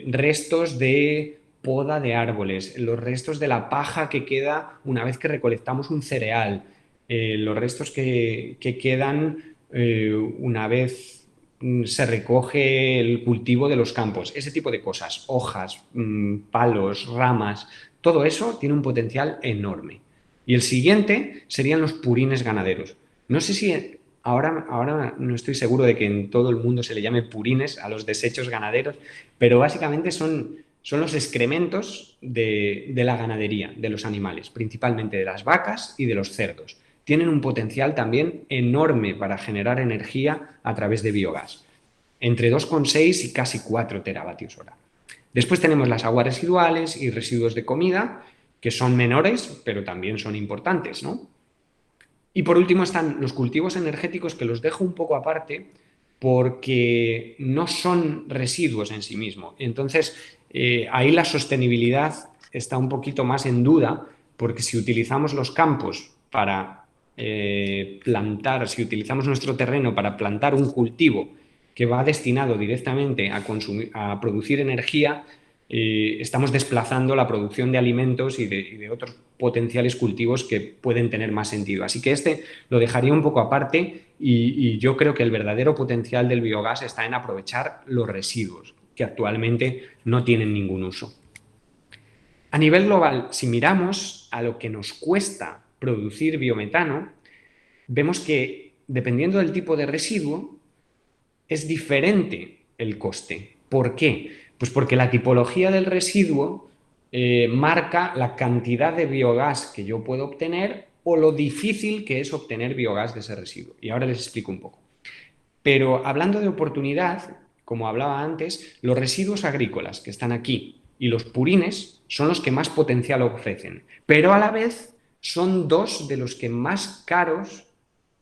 restos de poda de árboles, los restos de la paja que queda una vez que recolectamos un cereal, los restos que quedan una vez se recoge el cultivo de los campos, ese tipo de cosas, hojas, palos, ramas, todo eso tiene un potencial enorme. Y el siguiente serían los purines ganaderos. No sé si ahora no estoy seguro de que en todo el mundo se le llame purines a los desechos ganaderos, pero básicamente son los excrementos de la ganadería, de los animales, principalmente de las vacas y de los cerdos. Tienen un potencial también enorme para generar energía a través de biogás, entre 2,6 y casi 4 teravatios hora. Después tenemos las aguas residuales y residuos de comida, que son menores, pero también son importantes, ¿no? Y por último están los cultivos energéticos, que los dejo un poco aparte porque no son residuos en sí mismos. Entonces, ahí la sostenibilidad está un poquito más en duda, porque si utilizamos los campos para plantar, si utilizamos nuestro terreno para plantar un cultivo que va destinado directamente a producir energía, estamos desplazando la producción de alimentos y de otros potenciales cultivos que pueden tener más sentido. Así que este lo dejaría un poco aparte y yo creo que el verdadero potencial del biogás está en aprovechar los residuos, que actualmente no tienen ningún uso. A nivel global, si miramos a lo que nos cuesta producir biometano, vemos que dependiendo del tipo de residuo es diferente el coste. ¿Por qué? Pues porque la tipología del residuo marca la cantidad de biogás que yo puedo obtener o lo difícil que es obtener biogás de ese residuo. Y ahora les explico un poco. Pero hablando de oportunidad, como hablaba antes, los residuos agrícolas que están aquí y los purines son los que más potencial ofrecen, pero a la vez son dos de los que más caros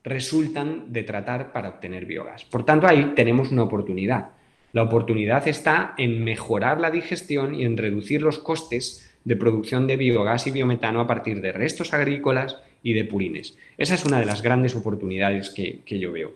resultan de tratar para obtener biogás. Por tanto, ahí tenemos una oportunidad. La oportunidad está en mejorar la digestión y en reducir los costes de producción de biogás y biometano a partir de restos agrícolas y de purines. Esa es una de las grandes oportunidades que yo veo.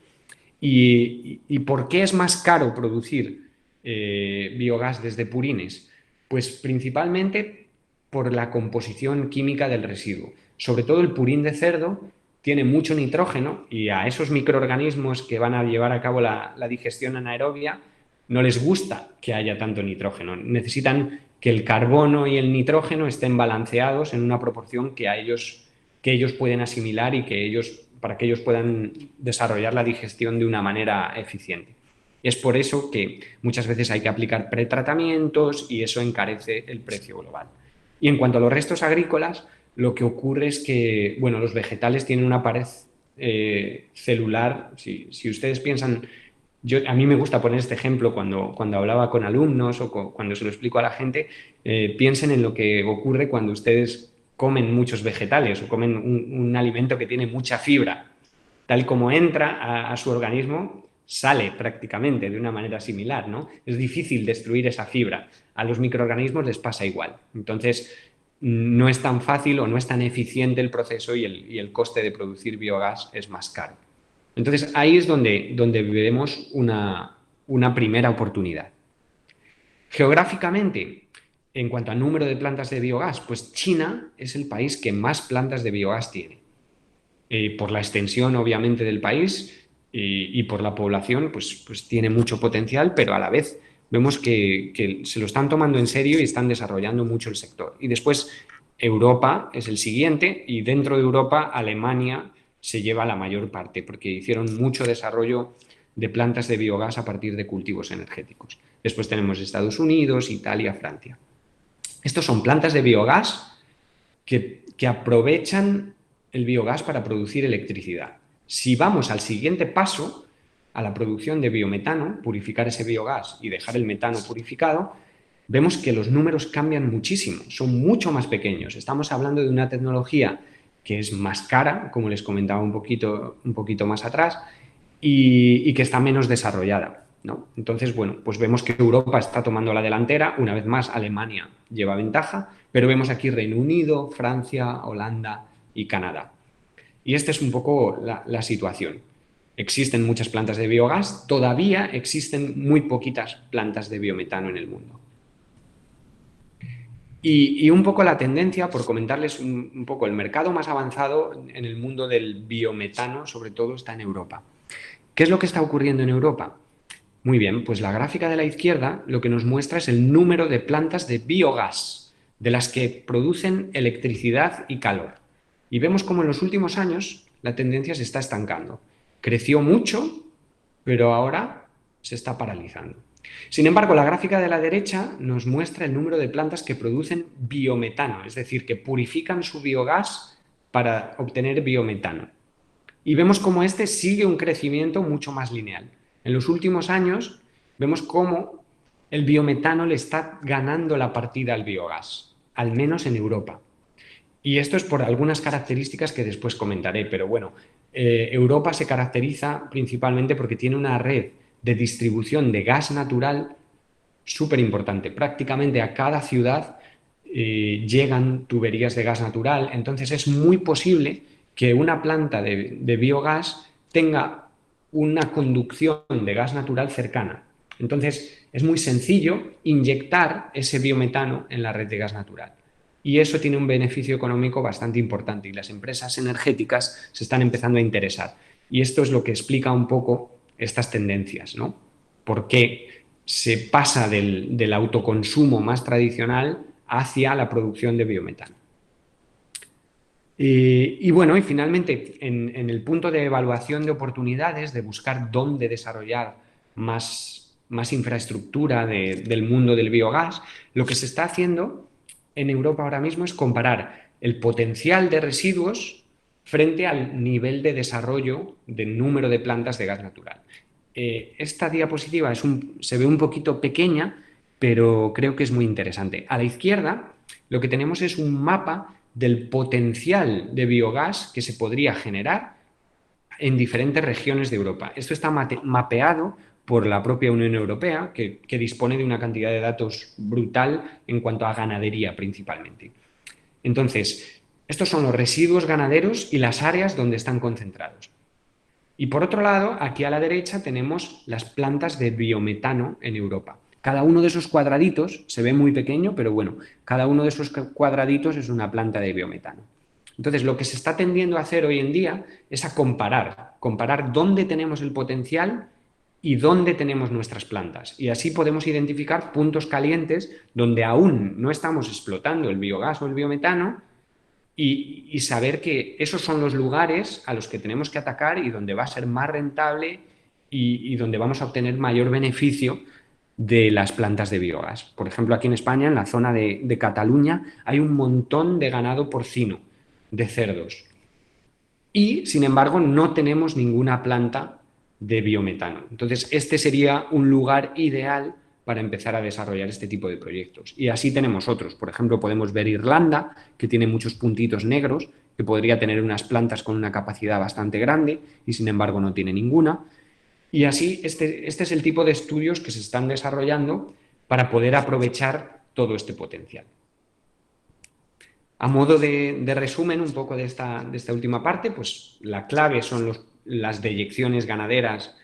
¿Y por qué es más caro producir biogás desde purines? Pues principalmente por la composición química del residuo. Sobre todo el purín de cerdo tiene mucho nitrógeno y a esos microorganismos que van a llevar a cabo la digestión anaerobia no les gusta que haya tanto nitrógeno. Necesitan que el carbono y el nitrógeno estén balanceados en una proporción que ellos pueden asimilar y para que ellos puedan desarrollar la digestión de una manera eficiente. Es por eso que muchas veces hay que aplicar pretratamientos y eso encarece el precio global. Y en cuanto a los restos agrícolas, lo que ocurre es que, bueno, los vegetales tienen una pared celular. Si ustedes piensan, a mí me gusta poner este ejemplo cuando hablaba con alumnos o cuando se lo explico a la gente, piensen en lo que ocurre cuando ustedes comen muchos vegetales o comen un alimento que tiene mucha fibra. Tal como entra a su organismo, sale prácticamente de una manera similar, ¿no? Es difícil destruir esa fibra. A los microorganismos les pasa igual. Entonces, no es tan fácil o no es tan eficiente el proceso y el coste de producir biogás es más caro. Entonces, ahí es donde vemos una primera oportunidad. Geográficamente, en cuanto al número de plantas de biogás, pues China es el país que más plantas de biogás tiene. Por la extensión, obviamente, del país y por la población, pues tiene mucho potencial, pero a la vez vemos que se lo están tomando en serio y están desarrollando mucho el sector. Y después Europa es el siguiente y dentro de Europa Alemania se lleva la mayor parte porque hicieron mucho desarrollo de plantas de biogás a partir de cultivos energéticos. Después tenemos Estados Unidos, Italia, Francia. Estos son plantas de biogás que aprovechan el biogás para producir electricidad. Si vamos al siguiente paso, a la producción de biometano, purificar ese biogás y dejar el metano purificado, vemos que los números cambian muchísimo, son mucho más pequeños. Estamos hablando de una tecnología que es más cara, como les comentaba un poquito más atrás, y que está menos desarrollada, ¿no? Entonces, bueno, pues vemos que Europa está tomando la delantera, una vez más Alemania lleva ventaja, pero vemos aquí Reino Unido, Francia, Holanda y Canadá. Y esta es un poco la situación. Existen muchas plantas de biogás, todavía existen muy poquitas plantas de biometano en el mundo. Y un poco la tendencia, por comentarles un poco, el mercado más avanzado en el mundo del biometano, sobre todo, está en Europa. ¿Qué es lo que está ocurriendo en Europa? Muy bien, pues la gráfica de la izquierda lo que nos muestra es el número de plantas de biogás, de las que producen electricidad y calor. Y vemos cómo en los últimos años la tendencia se está estancando. Creció mucho, pero ahora se está paralizando. Sin embargo, la gráfica de la derecha nos muestra el número de plantas que producen biometano, es decir, que purifican su biogás para obtener biometano. Y vemos cómo este sigue un crecimiento mucho más lineal. En los últimos años vemos cómo el biometano le está ganando la partida al biogás, al menos en Europa. Y esto es por algunas características que después comentaré, pero bueno, Europa se caracteriza principalmente porque tiene una red de distribución de gas natural súper importante. Prácticamente a cada ciudad llegan tuberías de gas natural, entonces es muy posible que una planta de biogás tenga una conducción de gas natural cercana. Entonces es muy sencillo inyectar ese biometano en la red de gas natural. Y eso tiene un beneficio económico bastante importante y las empresas energéticas se están empezando a interesar. Y esto es lo que explica un poco estas tendencias, ¿no? ¿Por qué se pasa del autoconsumo más tradicional hacia la producción de biometano? Y bueno, y finalmente, en el punto de evaluación de oportunidades, de buscar dónde desarrollar más infraestructura del mundo del biogás, lo que se está haciendo en Europa ahora mismo es comparar el potencial de residuos frente al nivel de desarrollo del número de plantas de gas natural. esta diapositiva se ve un poquito pequeña, pero creo que es muy interesante. A la izquierda lo que tenemos es un mapa del potencial de biogás que se podría generar en diferentes regiones de Europa. Esto está mapeado por la propia Unión Europea, que dispone de una cantidad de datos brutal en cuanto a ganadería principalmente. Entonces, estos son los residuos ganaderos y las áreas donde están concentrados. Y por otro lado, aquí a la derecha tenemos las plantas de biometano en Europa. Cada uno de esos cuadraditos se ve muy pequeño, pero bueno, cada uno de esos cuadraditos es una planta de biometano. Entonces, lo que se está tendiendo a hacer hoy en día es a comparar dónde tenemos el potencial y dónde tenemos nuestras plantas. Y así podemos identificar puntos calientes donde aún no estamos explotando el biogás o el biometano y saber que esos son los lugares a los que tenemos que atacar y donde va a ser más rentable y donde vamos a obtener mayor beneficio de las plantas de biogás. Por ejemplo, aquí en España, en la zona de Cataluña, hay un montón de ganado porcino, de cerdos. Y, sin embargo, no tenemos ninguna planta de biometano. Entonces, este sería un lugar ideal para empezar a desarrollar este tipo de proyectos. Y así tenemos otros. Por ejemplo, podemos ver Irlanda, que tiene muchos puntitos negros, que podría tener unas plantas con una capacidad bastante grande y, sin embargo, no tiene ninguna. Y así, este es el tipo de estudios que se están desarrollando para poder aprovechar todo este potencial. A modo de resumen un poco de esta última parte, pues la clave son las deyecciones ganaderas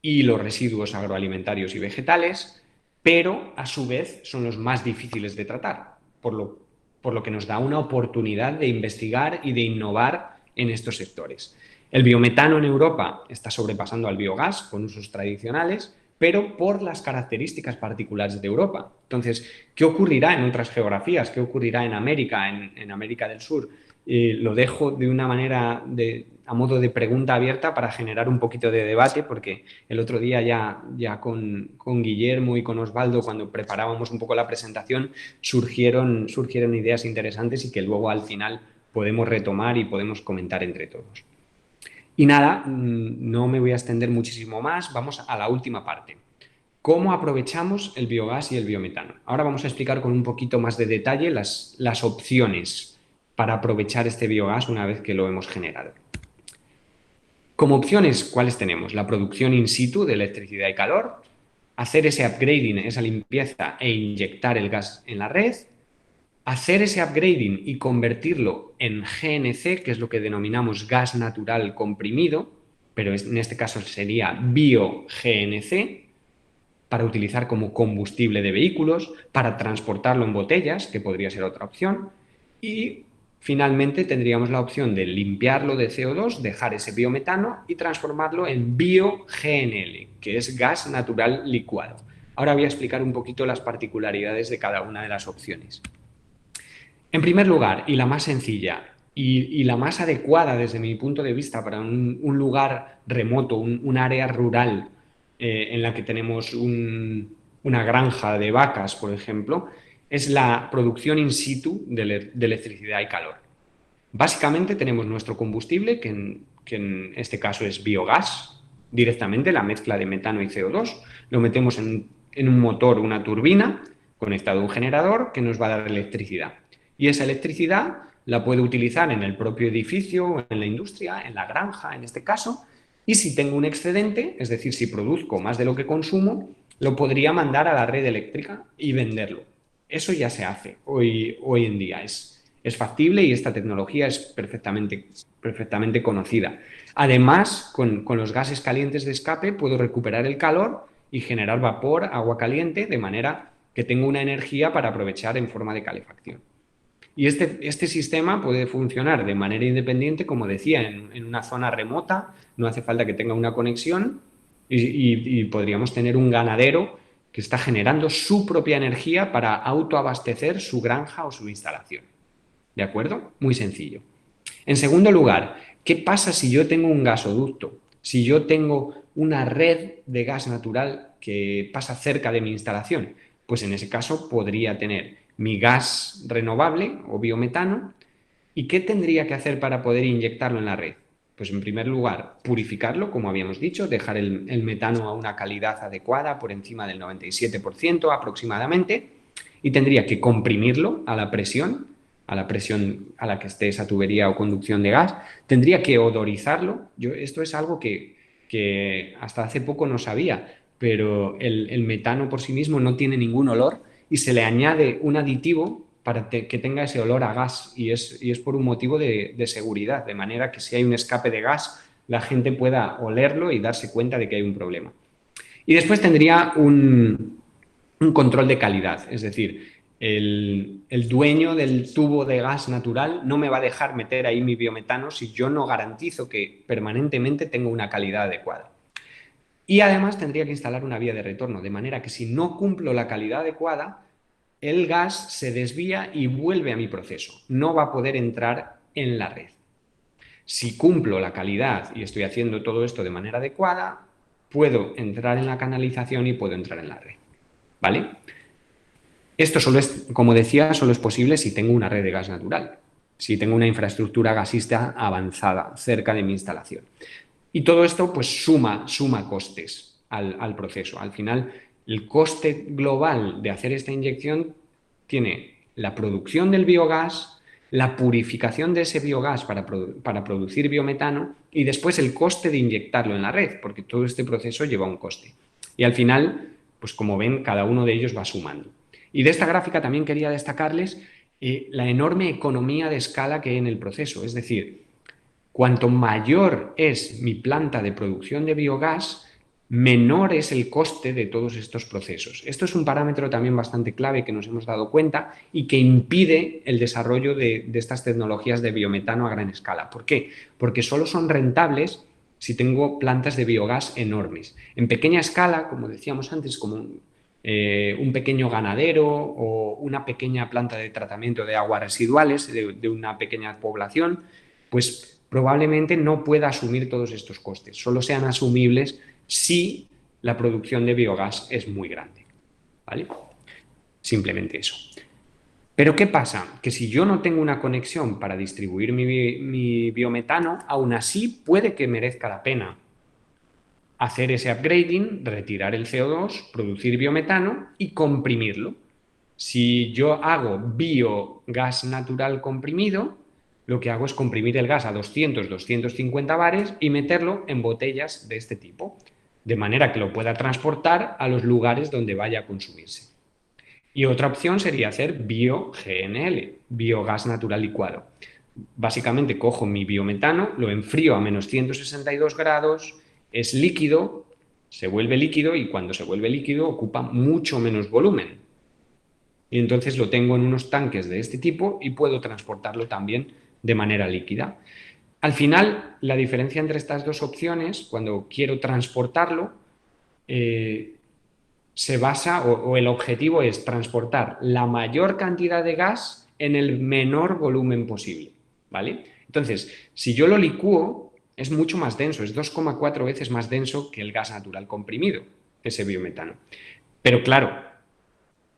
y los residuos agroalimentarios y vegetales, pero a su vez son los más difíciles de tratar, por lo que nos da una oportunidad de investigar y de innovar en estos sectores. El biometano en Europa está sobrepasando al biogás con usos tradicionales, pero por las características particulares de Europa. Entonces, ¿qué ocurrirá en otras geografías? ¿Qué ocurrirá en América, en América del Sur? Lo dejo de una manera a modo de pregunta abierta para generar un poquito de debate, porque el otro día ya con Guillermo y con Osvaldo, cuando preparábamos un poco la presentación, surgieron ideas interesantes y que luego al final podemos retomar y podemos comentar entre todos. Y nada, no me voy a extender muchísimo más, vamos a la última parte. ¿Cómo aprovechamos el biogás y el biometano? Ahora vamos a explicar con un poquito más de detalle las opciones para aprovechar este biogás una vez que lo hemos generado. Como opciones, ¿cuáles tenemos? La producción in situ de electricidad y calor, hacer ese upgrading, esa limpieza e inyectar el gas en la red, hacer ese upgrading y convertirlo en GNC, que es lo que denominamos gas natural comprimido, pero en este caso sería bio-GNC, para utilizar como combustible de vehículos, para transportarlo en botellas, que podría ser otra opción, y finalmente tendríamos la opción de limpiarlo de CO2, dejar ese biometano y transformarlo en bio-GNL, que es gas natural licuado. Ahora voy a explicar un poquito las particularidades de cada una de las opciones. En primer lugar, y la más sencilla y la más adecuada desde mi punto de vista para un lugar remoto, un área rural en la que tenemos una granja de vacas, por ejemplo, es la producción in situ de electricidad y calor. Básicamente tenemos nuestro combustible, que en este caso es biogás, directamente la mezcla de metano y CO2, lo metemos en un motor, una turbina, conectado a un generador que nos va a dar electricidad. Y esa electricidad la puedo utilizar en el propio edificio, en la industria, en la granja, en este caso, y si tengo un excedente, es decir, si produzco más de lo que consumo, lo podría mandar a la red eléctrica y venderlo. Eso ya se hace hoy en día, es factible y esta tecnología es perfectamente conocida. Además, con los gases calientes de escape puedo recuperar el calor y generar vapor, agua caliente, de manera que tengo una energía para aprovechar en forma de calefacción. Y este sistema puede funcionar de manera independiente, como decía, en una zona remota, no hace falta que tenga una conexión y podríamos tener un ganadero que está generando su propia energía para autoabastecer su granja o su instalación. ¿De acuerdo? Muy sencillo. En segundo lugar, ¿qué pasa si yo tengo un gasoducto? Si yo tengo una red de gas natural que pasa cerca de mi instalación, pues en ese caso podría tener mi gas renovable o biometano. ¿Y qué tendría que hacer para poder inyectarlo en la red? Pues en primer lugar, purificarlo, como habíamos dicho, dejar el metano a una calidad adecuada por encima del 97% aproximadamente, y tendría que comprimirlo a la presión a la que esté esa tubería o conducción de gas, tendría que odorizarlo. Esto es algo que hasta hace poco no sabía, pero el metano por sí mismo no tiene ningún olor y se le añade un aditivo para que tenga ese olor a gas, y es por un motivo de seguridad, de manera que si hay un escape de gas, la gente pueda olerlo y darse cuenta de que hay un problema. Y después tendría un control de calidad, es decir, el dueño del tubo de gas natural no me va a dejar meter ahí mi biometano si yo no garantizo que permanentemente tengo una calidad adecuada. Y además tendría que instalar una vía de retorno, de manera que si no cumplo la calidad adecuada, el gas se desvía y vuelve a mi proceso. No va a poder entrar en la red. Si cumplo la calidad y estoy haciendo todo esto de manera adecuada, puedo entrar en la canalización y puedo entrar en la red. ¿Vale? Esto solo es, como decía, solo es posible si tengo una red de gas natural, si tengo una infraestructura gasista avanzada cerca de mi instalación. Y todo esto pues suma costes al proceso. Al final, el coste global de hacer esta inyección tiene la producción del biogás, la purificación de ese biogás para producir biometano y después el coste de inyectarlo en la red, porque todo este proceso lleva un coste. Y al final, pues como ven, cada uno de ellos va sumando. Y de esta gráfica también quería destacarles la enorme economía de escala que hay en el proceso. Es decir, cuanto mayor es mi planta de producción de biogás, menor es el coste de todos estos procesos. Esto es un parámetro también bastante clave que nos hemos dado cuenta y que impide el desarrollo de estas tecnologías de biometano a gran escala. ¿Por qué? Porque solo son rentables si tengo plantas de biogás enormes. En pequeña escala, como decíamos antes, como un pequeño ganadero o una pequeña planta de tratamiento de aguas residuales de una pequeña población, pues probablemente no pueda asumir todos estos costes. Solo sean asumibles si la producción de biogás es muy grande. ¿Vale? Simplemente eso. Pero ¿qué pasa? Que si yo no tengo una conexión para distribuir mi biometano, aún así puede que merezca la pena hacer ese upgrading, retirar el CO2, producir biometano y comprimirlo. Si yo hago biogás natural comprimido, lo que hago es comprimir el gas a 200, 250 bares y meterlo en botellas de este tipo, de manera que lo pueda transportar a los lugares donde vaya a consumirse. Y otra opción sería hacer bio-GNL, biogás natural licuado. Básicamente cojo mi biometano, lo enfrío a menos 162 grados, es líquido, se vuelve líquido y cuando se vuelve líquido ocupa mucho menos volumen. Y entonces lo tengo en unos tanques de este tipo y puedo transportarlo también de manera líquida. Al final, la diferencia entre estas dos opciones, cuando quiero transportarlo, se basa o el objetivo es transportar la mayor cantidad de gas en el menor volumen posible, ¿vale? Entonces, si yo lo licúo, es mucho más denso, es 2,4 veces más denso que el gas natural comprimido, ese biometano. Pero claro,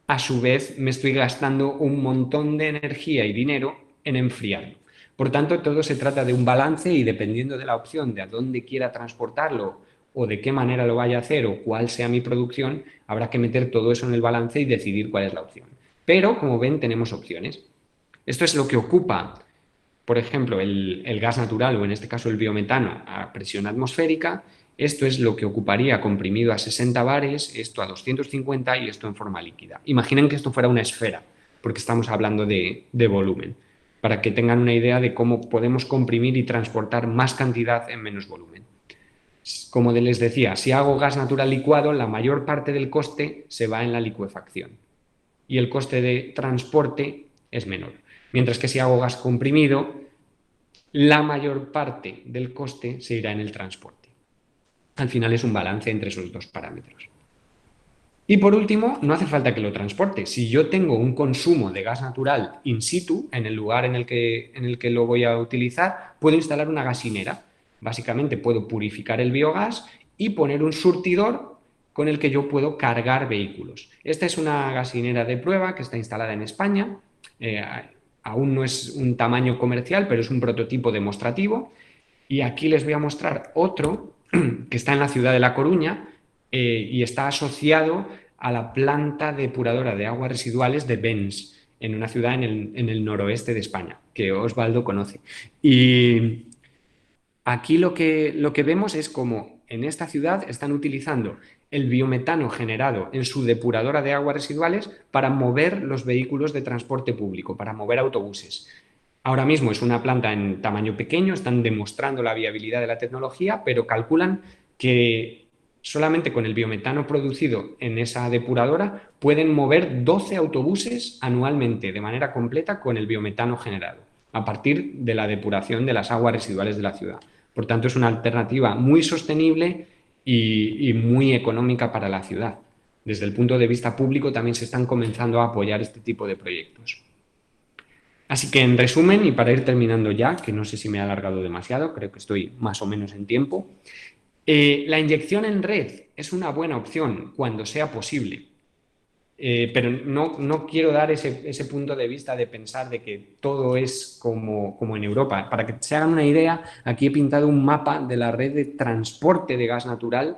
a su vez me estoy gastando un montón de energía y dinero en enfriarlo. Por tanto, todo se trata de un balance y dependiendo de la opción de a dónde quiera transportarlo o de qué manera lo vaya a hacer o cuál sea mi producción, habrá que meter todo eso en el balance y decidir cuál es la opción. Pero, como ven, tenemos opciones. Esto es lo que ocupa, por ejemplo, el gas natural o en este caso el biometano a presión atmosférica. Esto es lo que ocuparía comprimido a 60 bares, esto a 250 y esto en forma líquida. Imaginen que esto fuera una esfera, porque estamos hablando de volumen, para que tengan una idea de cómo podemos comprimir y transportar más cantidad en menos volumen. Como les decía, si hago gas natural licuado, la mayor parte del coste se va en la licuefacción y el coste de transporte es menor. Mientras que si hago gas comprimido, la mayor parte del coste se irá en el transporte. Al final es un balance entre esos dos parámetros. Y por último, no hace falta que lo transporte. Si yo tengo un consumo de gas natural in situ, en el lugar en el que lo voy a utilizar, puedo instalar una gasinera. Básicamente puedo purificar el biogás y poner un surtidor con el que yo puedo cargar vehículos. Esta es una gasinera de prueba que está instalada en España. Aún no es un tamaño comercial, pero es un prototipo demostrativo. Y aquí les voy a mostrar otro que está en la ciudad de La Coruña y está asociado a la planta depuradora de aguas residuales de Bens, en una ciudad en el noroeste de España, que Osvaldo conoce. Y aquí lo que vemos es cómo en esta ciudad están utilizando el biometano generado en su depuradora de aguas residuales para mover los vehículos de transporte público, para mover autobuses. Ahora mismo es una planta en tamaño pequeño, están demostrando la viabilidad de la tecnología, pero calculan que solamente con el biometano producido en esa depuradora pueden mover 12 autobuses anualmente de manera completa con el biometano generado, a partir de la depuración de las aguas residuales de la ciudad. Por tanto, es una alternativa muy sostenible y muy económica para la ciudad. Desde el punto de vista público también se están comenzando a apoyar este tipo de proyectos. Así que, en resumen, y para ir terminando ya, que no sé si me he alargado demasiado, creo que estoy más o menos en tiempo, la inyección en red es una buena opción cuando sea posible, pero no quiero dar ese punto de vista de pensar de que todo es como en Europa. Para que se hagan una idea, aquí he pintado un mapa de la red de transporte de gas natural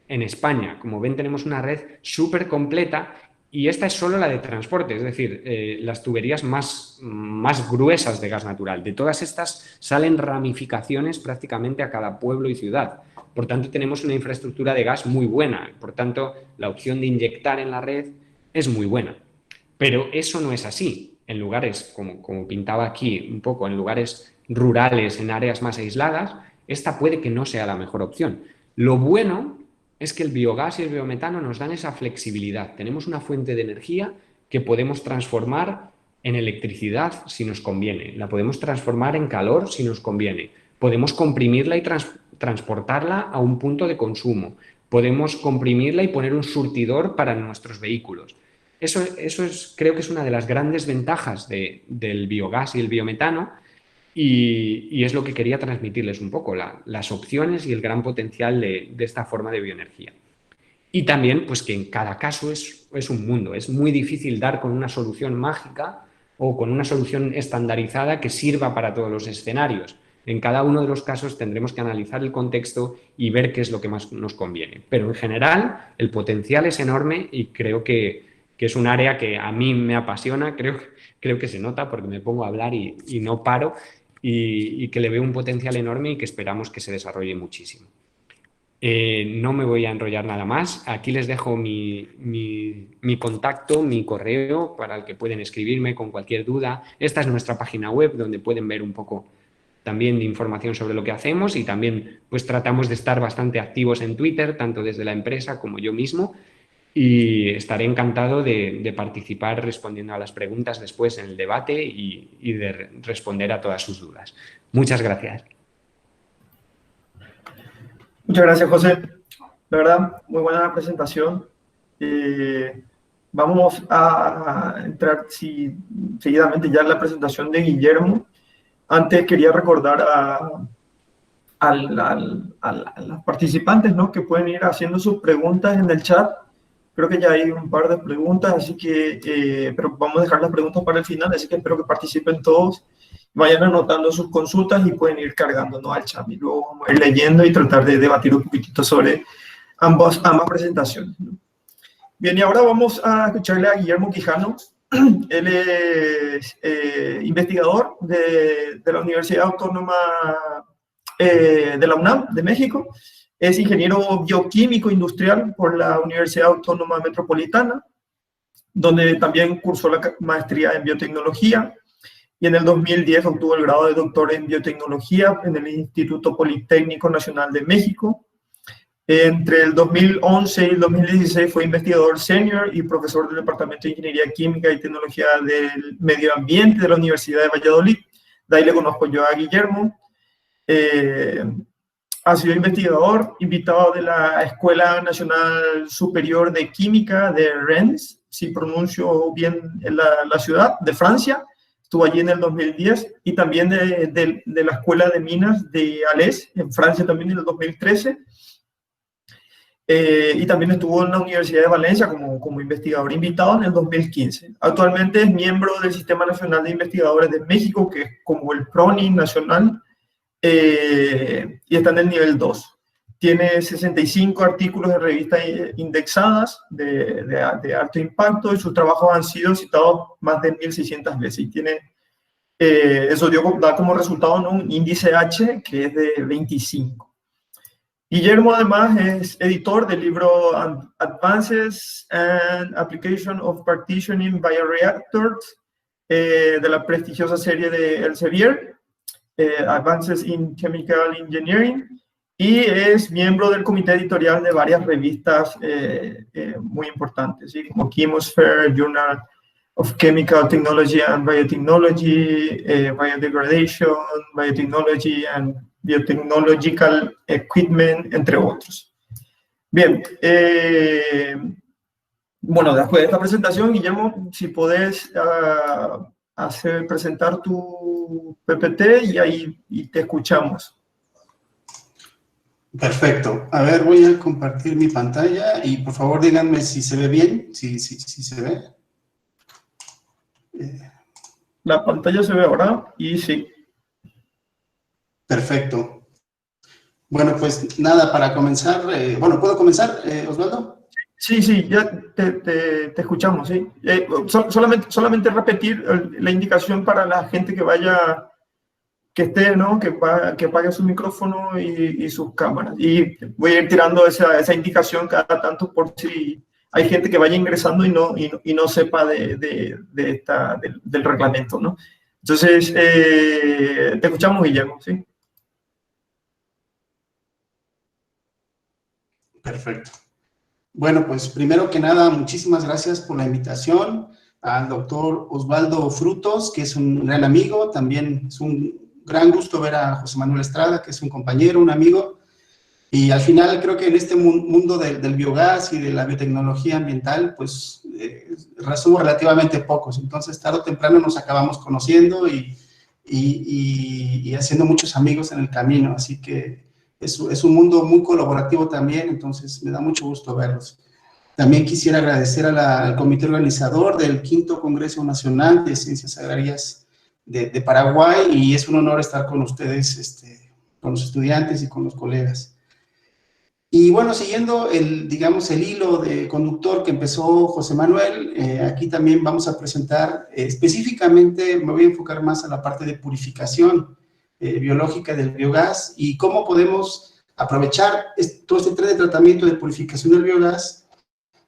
en España. Como ven, tenemos una red súper completa. Y esta es solo la de transporte, es decir, las tuberías más gruesas de gas natural. De todas estas salen ramificaciones prácticamente a cada pueblo y ciudad. Por tanto, tenemos una infraestructura de gas muy buena. Por tanto, la opción de inyectar en la red es muy buena. Pero eso no es así. En lugares, como pintaba aquí un poco, en lugares rurales, en áreas más aisladas, esta puede que no sea la mejor opción. Lo bueno es que el biogás y el biometano nos dan esa flexibilidad. Tenemos una fuente de energía que podemos transformar en electricidad si nos conviene. La podemos transformar en calor si nos conviene. Podemos comprimirla y transportarla a un punto de consumo. Podemos comprimirla y poner un surtidor para nuestros vehículos. Eso creo que es una de las grandes ventajas del biogás y el biometano. Y es lo que quería transmitirles un poco, las opciones y el gran potencial de esta forma de bioenergía. Y también, pues que en cada caso es un mundo. Es muy difícil dar con una solución mágica o con una solución estandarizada que sirva para todos los escenarios. En cada uno de los casos tendremos que analizar el contexto y ver qué es lo que más nos conviene. Pero en general el potencial es enorme y creo que es un área que a mí me apasiona. Creo que se nota porque me pongo a hablar y no paro. Y que le veo un potencial enorme y que esperamos que se desarrolle muchísimo. No me voy a enrollar nada más. Aquí les dejo mi contacto, mi correo, para el que pueden escribirme con cualquier duda. Esta es nuestra página web donde pueden ver un poco también de información sobre lo que hacemos y también pues tratamos de estar bastante activos en Twitter, tanto desde la empresa como yo mismo. Y estaré encantado de participar respondiendo a las preguntas después en el debate y de responder a todas sus dudas. Muchas gracias. Muchas gracias, José. La verdad, muy buena la presentación. Vamos a entrar seguidamente ya en la presentación de Guillermo. Antes quería recordar a los participantes, ¿no?, que pueden ir haciendo sus preguntas en el chat. Creo que ya hay un par de preguntas, así que, pero vamos a dejar las preguntas para el final, así que espero que participen todos, vayan anotando sus consultas y pueden ir cargando, ¿no?, al chat. Y luego vamos a ir leyendo y tratar de debatir un poquitito sobre ambas presentaciones, ¿no? Bien, y ahora vamos a escucharle a Guillermo Quijano. Él es investigador de la Universidad Autónoma de la UNAM, de México. Es ingeniero bioquímico industrial por la Universidad Autónoma Metropolitana, donde también cursó la maestría en biotecnología. Y en el 2010 obtuvo el grado de doctor en biotecnología en el Instituto Politécnico Nacional de México. Entre el 2011 y el 2016 fue investigador senior y profesor del Departamento de Ingeniería Química y Tecnología del Medio Ambiente de la Universidad de Valladolid. De ahí le conozco yo a Guillermo. Ha sido investigador, invitado de la Escuela Nacional Superior de Química de Rennes, si pronuncio bien la ciudad, de Francia. Estuvo allí en el 2010, y también de la Escuela de Minas de Alès, en Francia también en el 2013. Y también estuvo en la Universidad de Valencia como investigador invitado en el 2015. Actualmente es miembro del Sistema Nacional de Investigadores de México, que es como el PRONI nacional, y está en el nivel 2. Tiene 65 artículos de revistas indexadas de alto impacto y sus trabajos han sido citados más de 1.600 veces. Y tiene, eso da como resultado, ¿no?, un índice H que es de 25. Guillermo además es editor del libro Advances and Application of Partitioning Bioreactors, de la prestigiosa serie de Elsevier, Advances in Chemical Engineering, y es miembro del comité editorial de varias revistas muy importantes, ¿sí?, como Chemosphere, Journal of Chemical Technology and Biotechnology, Biodegradation, Biotechnology and Biotechnological Equipment, entre otros. Bien, bueno, después de esta presentación, Guillermo, si podés presentar tu PPT y ahí te escuchamos. Perfecto. A ver, voy a compartir mi pantalla y por favor díganme si se ve bien, si se ve. La pantalla se ve ahora y sí. Perfecto. Bueno, pues nada, para comenzar, bueno, ¿puedo comenzar, Osvaldo? Sí, ya te escuchamos, sí. Solamente repetir la indicación para la gente que esté, ¿no?, que apague su micrófono y sus cámaras. Y voy a ir tirando esa indicación cada tanto por si hay gente que vaya ingresando y no sepa del reglamento, ¿no? Entonces, te escuchamos, Guillermo, ¿sí? Perfecto. Bueno, pues primero que nada, muchísimas gracias por la invitación al doctor Osvaldo Frutos, que es un gran amigo. También es un gran gusto ver a José Manuel Estrada, que es un compañero, un amigo. Y al final creo que en este mundo del biogás y de la biotecnología ambiental, pues somos relativamente pocos. Entonces, tarde o temprano nos acabamos conociendo y haciendo muchos amigos en el camino. Así que es un mundo muy colaborativo también, entonces me da mucho gusto verlos. También quisiera agradecer al comité organizador del 5º Congreso Nacional de Ciencias Agrarias de Paraguay, y es un honor estar con ustedes, con los estudiantes y con los colegas. Y bueno, siguiendo el hilo de conductor que empezó José Manuel, aquí también vamos a presentar específicamente, me voy a enfocar más a la parte de purificación biológica del biogás y cómo podemos aprovechar todo este tren de tratamiento de purificación del biogás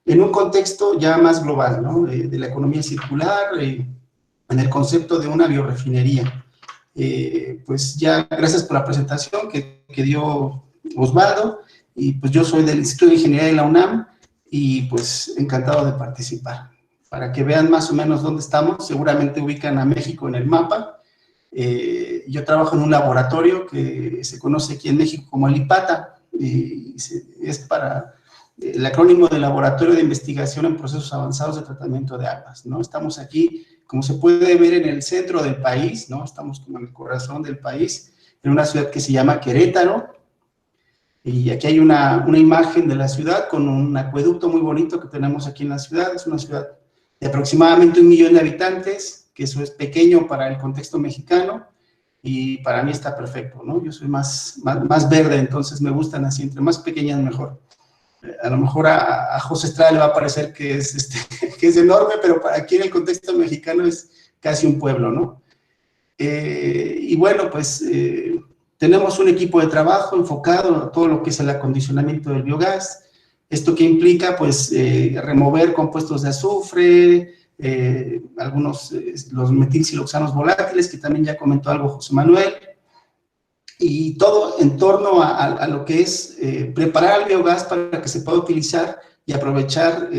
en un contexto ya más global, ¿no?, de la economía circular, en el concepto de una biorefinería. Pues ya, gracias por la presentación que dio Osvaldo, y pues yo soy del Instituto de Ingeniería de la UNAM, y pues encantado de participar. Para que vean más o menos dónde estamos, seguramente ubican a México en el mapa. Yo trabajo en un laboratorio que se conoce aquí en México como el IPATA, y es para el acrónimo de Laboratorio de Investigación en Procesos Avanzados de Tratamiento de Aguas, ¿no? Estamos aquí, como se puede ver, en el centro del país, ¿no? Estamos como en el corazón del país, en una ciudad que se llama Querétaro, y aquí hay una imagen de la ciudad con un acueducto muy bonito que tenemos aquí en la ciudad. Es una ciudad de aproximadamente 1 millón de habitantes, que eso es pequeño para el contexto mexicano, y para mí está perfecto, ¿no? Yo soy más verde, entonces me gustan así, entre más pequeñas mejor. A lo mejor a José Estrada le va a parecer que es enorme, pero para aquí en el contexto mexicano es casi un pueblo, ¿no? Y bueno, pues tenemos un equipo de trabajo enfocado a todo lo que es el acondicionamiento del biogás. Esto que implica, pues, remover compuestos de azufre, algunos, los metilsiloxanos volátiles, que también ya comentó algo José Manuel, y todo en torno a lo que es preparar el biogás para que se pueda utilizar y aprovechar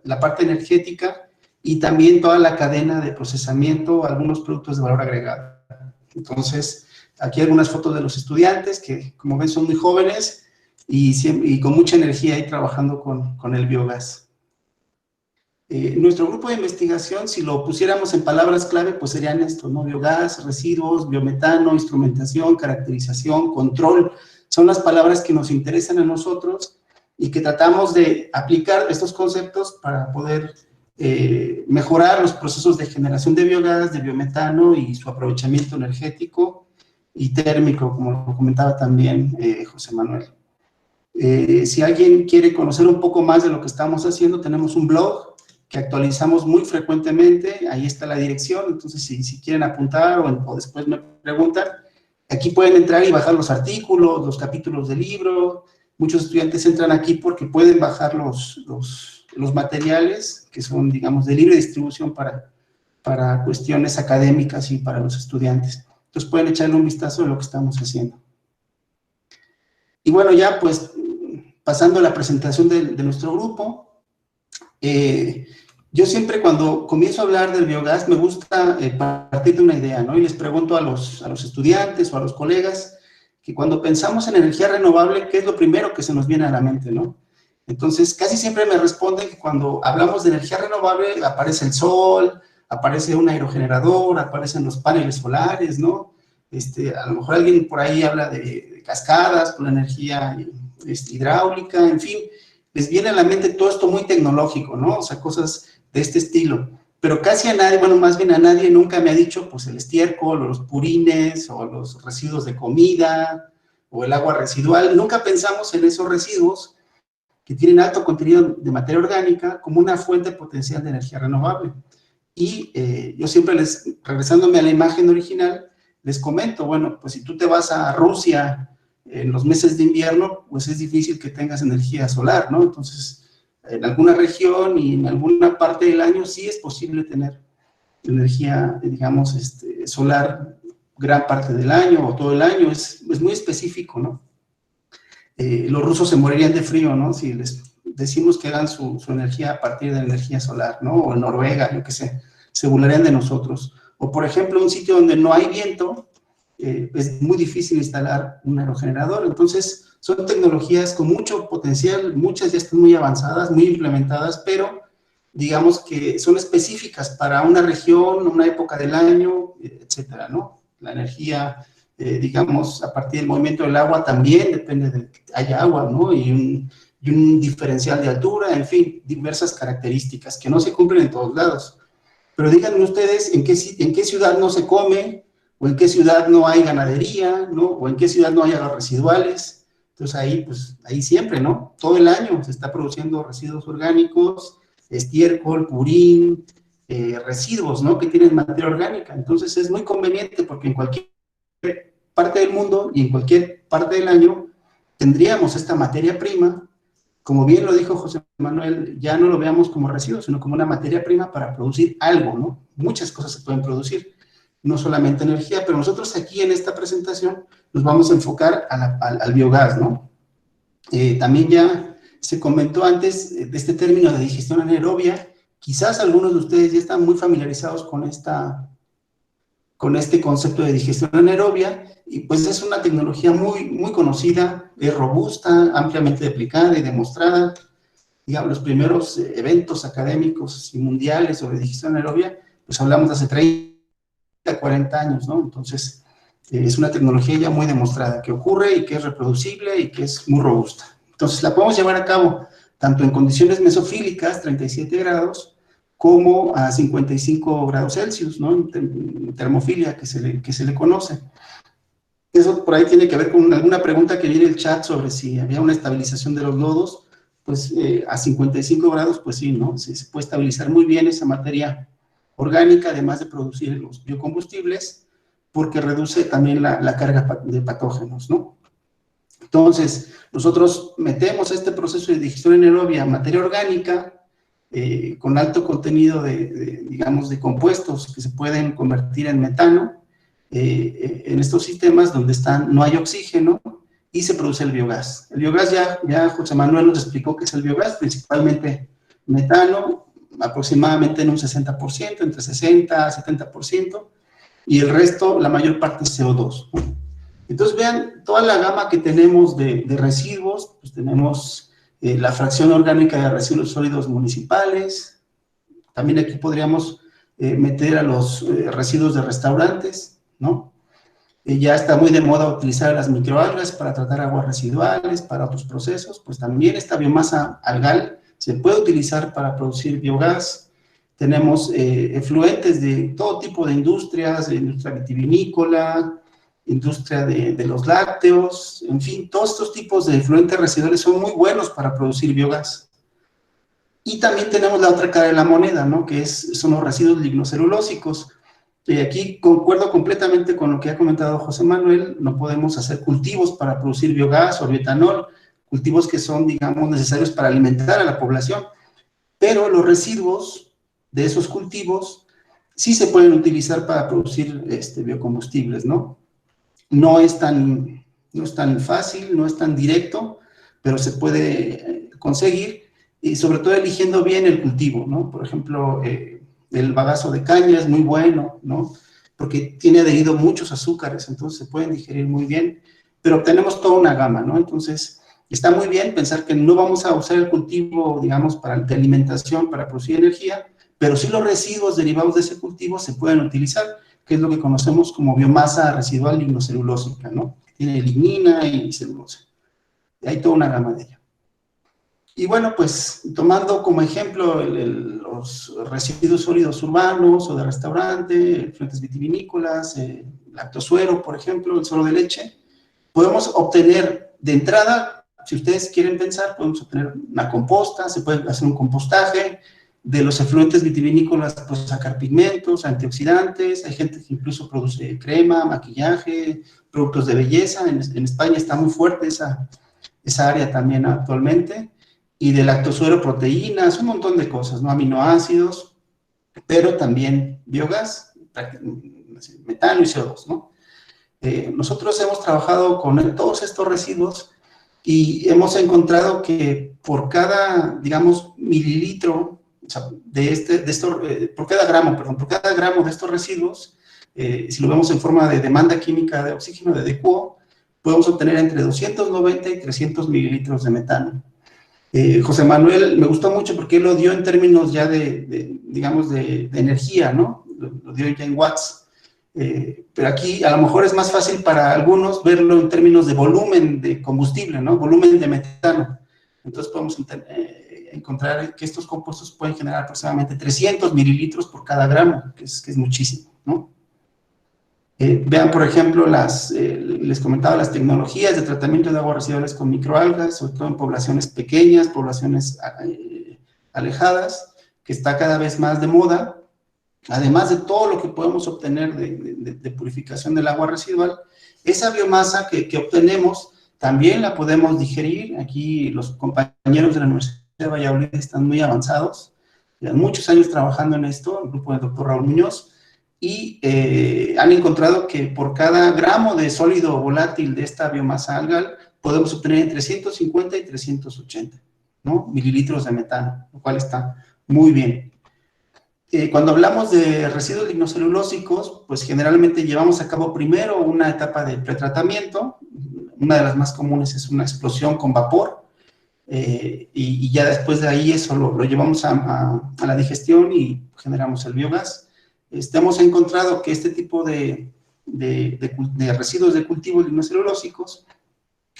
la parte energética y también toda la cadena de procesamiento, algunos productos de valor agregado. Entonces, aquí algunas fotos de los estudiantes que, como ven, son muy jóvenes y con mucha energía ahí trabajando con el biogás. Nuestro grupo de investigación, si lo pusiéramos en palabras clave, pues serían esto, ¿no? Biogás, residuos, biometano, instrumentación, caracterización, control. Son las palabras que nos interesan a nosotros y que tratamos de aplicar estos conceptos para poder mejorar los procesos de generación de biogás, de biometano y su aprovechamiento energético, y térmico, como lo comentaba también José Manuel. Si alguien quiere conocer un poco más de lo que estamos haciendo, tenemos un blog que actualizamos muy frecuentemente, ahí está la dirección, entonces si quieren apuntar o después me preguntan, aquí pueden entrar y bajar los artículos, los capítulos del libro. Muchos estudiantes entran aquí porque pueden bajar los materiales que son, digamos, de libre distribución para cuestiones académicas y para los estudiantes. Entonces pueden echarle un vistazo de lo que estamos haciendo. Y bueno, ya pues pasando a la presentación de nuestro grupo, yo siempre cuando comienzo a hablar del biogás me gusta partir de una idea, ¿no? Y les pregunto a los estudiantes o a los colegas que cuando pensamos en energía renovable, ¿qué es lo primero que se nos viene a la mente, no? Entonces, casi siempre me responden que cuando hablamos de energía renovable aparece el sol, aparece un aerogenerador, aparecen los paneles solares, ¿no? A lo mejor alguien por ahí habla de cascadas con la energía hidráulica, en fin, les viene a la mente todo esto muy tecnológico, ¿no? O sea, cosas de este estilo. Pero casi a nadie, bueno, más bien a nadie nunca me ha dicho, pues, el estiércol, o los purines, o los residuos de comida, o el agua residual. Nunca pensamos en esos residuos que tienen alto contenido de materia orgánica como una fuente potencial de energía renovable. Y yo siempre regresándome a la imagen original, les comento, bueno, pues si tú te vas a Rusia en los meses de invierno, pues es difícil que tengas energía solar, ¿no? Entonces, en alguna región y en alguna parte del año sí es posible tener energía, digamos, solar gran parte del año o todo el año, es muy específico, ¿no? Los rusos se morirían de frío, ¿no? Si les decimos que hagan su energía a partir de energía solar, ¿no? O en Noruega, yo qué sé, se burlarían de nosotros. O, por ejemplo, un sitio donde no hay viento, es muy difícil instalar un aerogenerador. Entonces, son tecnologías con mucho potencial, muchas ya están muy avanzadas, muy implementadas, pero digamos que son específicas para una región, una época del año, etcétera, ¿no? La energía, digamos, a partir del movimiento del agua también depende de que haya agua, ¿no? Y un diferencial de altura, en fin, diversas características que no se cumplen en todos lados. Pero díganme ustedes en qué ciudad no se come, o en qué ciudad no hay ganadería, ¿no? O en qué ciudad no hay aguas residuales. Entonces ahí, pues, ahí siempre, ¿no? Todo el año se está produciendo residuos orgánicos, estiércol, purín, residuos, ¿no? Que tienen materia orgánica. Entonces es muy conveniente porque en cualquier parte del mundo y en cualquier parte del año tendríamos esta materia prima. Como bien lo dijo José Manuel, ya no lo veamos como residuo, sino como una materia prima para producir algo, ¿no? Muchas cosas se pueden producir, no solamente energía, pero nosotros aquí en esta presentación nos vamos a enfocar al biogás, ¿no? También ya se comentó antes de este término de digestión anaerobia. Quizás algunos de ustedes ya están muy familiarizados con este concepto de digestión anaerobia, y pues es una tecnología muy conocida, es robusta, ampliamente aplicada y demostrada. Digamos, los primeros eventos académicos y mundiales sobre digestión anaerobia, pues hablamos de hace 30, 40 años, ¿no? Entonces, es una tecnología ya muy demostrada, que ocurre y que es reproducible y que es muy robusta. Entonces, la podemos llevar a cabo tanto en condiciones mesofílicas, 37 grados, como a 55 grados Celsius, ¿no? En termofilia, que se le conoce. Eso por ahí tiene que ver con alguna pregunta que vi en el chat sobre si había una estabilización de los lodos. Pues a 55 grados, pues sí, ¿no? Se puede estabilizar muy bien esa materia orgánica, además de producir los biocombustibles, porque reduce también la carga de patógenos, ¿no? Entonces, nosotros metemos este proceso de digestión anaerobia materia orgánica, con alto contenido digamos, de compuestos que se pueden convertir en metano, en estos sistemas donde no hay oxígeno, y se produce el biogás. El biogás ya José Manuel nos explicó qué es el biogás, principalmente metano, aproximadamente en un 60%, entre 60 a 70%, y el resto, la mayor parte es CO2, ¿no? Entonces vean toda la gama que tenemos de residuos, pues tenemos la fracción orgánica de residuos sólidos municipales. También aquí podríamos meter a los residuos de restaurantes, ¿no? Ya está muy de moda utilizar las microalgas para tratar aguas residuales, para otros procesos. Pues también esta biomasa algal se puede utilizar para producir biogás. Tenemos efluentes de todo tipo de industrias, de industria vitivinícola, industria de los lácteos, en fin, todos estos tipos de efluentes residuales son muy buenos para producir biogás. Y también tenemos la otra cara de la moneda, ¿no? Que son los residuos lignocelulósicos. Y aquí concuerdo completamente con lo que ha comentado José Manuel, no podemos hacer cultivos para producir biogás o bioetanol, cultivos que son, digamos, necesarios para alimentar a la población, pero los residuos de esos cultivos sí se pueden utilizar para producir biocombustibles, ¿no? No es tan fácil, no es tan directo, pero se puede conseguir, y sobre todo eligiendo bien el cultivo, ¿no? Por ejemplo, el bagazo de caña es muy bueno, ¿no? Porque tiene adherido muchos azúcares, entonces se pueden digerir muy bien, pero tenemos toda una gama, ¿no? Entonces, está muy bien pensar que no vamos a usar el cultivo, digamos, de alimentación para producir energía, pero sí los residuos derivados de ese cultivo se pueden utilizar, que es lo que conocemos como biomasa residual lignocelulósica, ¿no? Tiene lignina y celulosa. Hay toda una gama de ello. Y bueno, pues tomando como ejemplo los residuos sólidos urbanos o de restaurante, fuentes vitivinícolas, lactosuero, por ejemplo, el suero de leche, podemos obtener de entrada, si ustedes quieren pensar, podemos obtener una composta, se puede hacer un compostaje. De los efluentes vitivinícolas, pues sacar pigmentos, antioxidantes, hay gente que incluso produce crema, maquillaje, productos de belleza. En España está muy fuerte esa área también actualmente. Y de lactosuero, proteínas, un montón de cosas, ¿no? Aminoácidos, pero también biogás, metano y CO2, ¿no? Nosotros hemos trabajado con todos estos residuos y hemos encontrado que por cada, digamos, mililitro, o sea, por cada gramo de estos residuos, si lo vemos en forma de demanda química de oxígeno, de DQO, podemos obtener entre 290 y 300 mililitros de metano. José Manuel me gustó mucho porque él lo dio en términos ya digamos, de energía, ¿no? Lo dio ya en watts. Pero aquí a lo mejor es más fácil para algunos verlo en términos de volumen de combustible, ¿no? Volumen de metano. Entonces podemos encontrar que estos compuestos pueden generar aproximadamente 300 mililitros por cada gramo, que es muchísimo, ¿no? Vean, por ejemplo, les comentaba las tecnologías de tratamiento de aguas residuales con microalgas, sobre todo en poblaciones pequeñas, poblaciones alejadas, que está cada vez más de moda. Además de todo lo que podemos obtener de purificación del agua residual, esa biomasa que obtenemos también la podemos digerir. Aquí los compañeros de la Universidad de Valladolid están muy avanzados, llevan muchos años trabajando en esto, el grupo del doctor Raúl Muñoz, y han encontrado que por cada gramo de sólido volátil de esta biomasa algal podemos obtener entre 150 y 380, ¿no? Mililitros de metano, lo cual está muy bien. Cuando hablamos de residuos lignocelulósicos, pues generalmente llevamos a cabo primero una etapa de pretratamiento. Una de las más comunes es una explosión con vapor, y ya después de ahí eso lo llevamos a la digestión y generamos el biogás. Hemos encontrado que este tipo de residuos de cultivos lignocelulósicos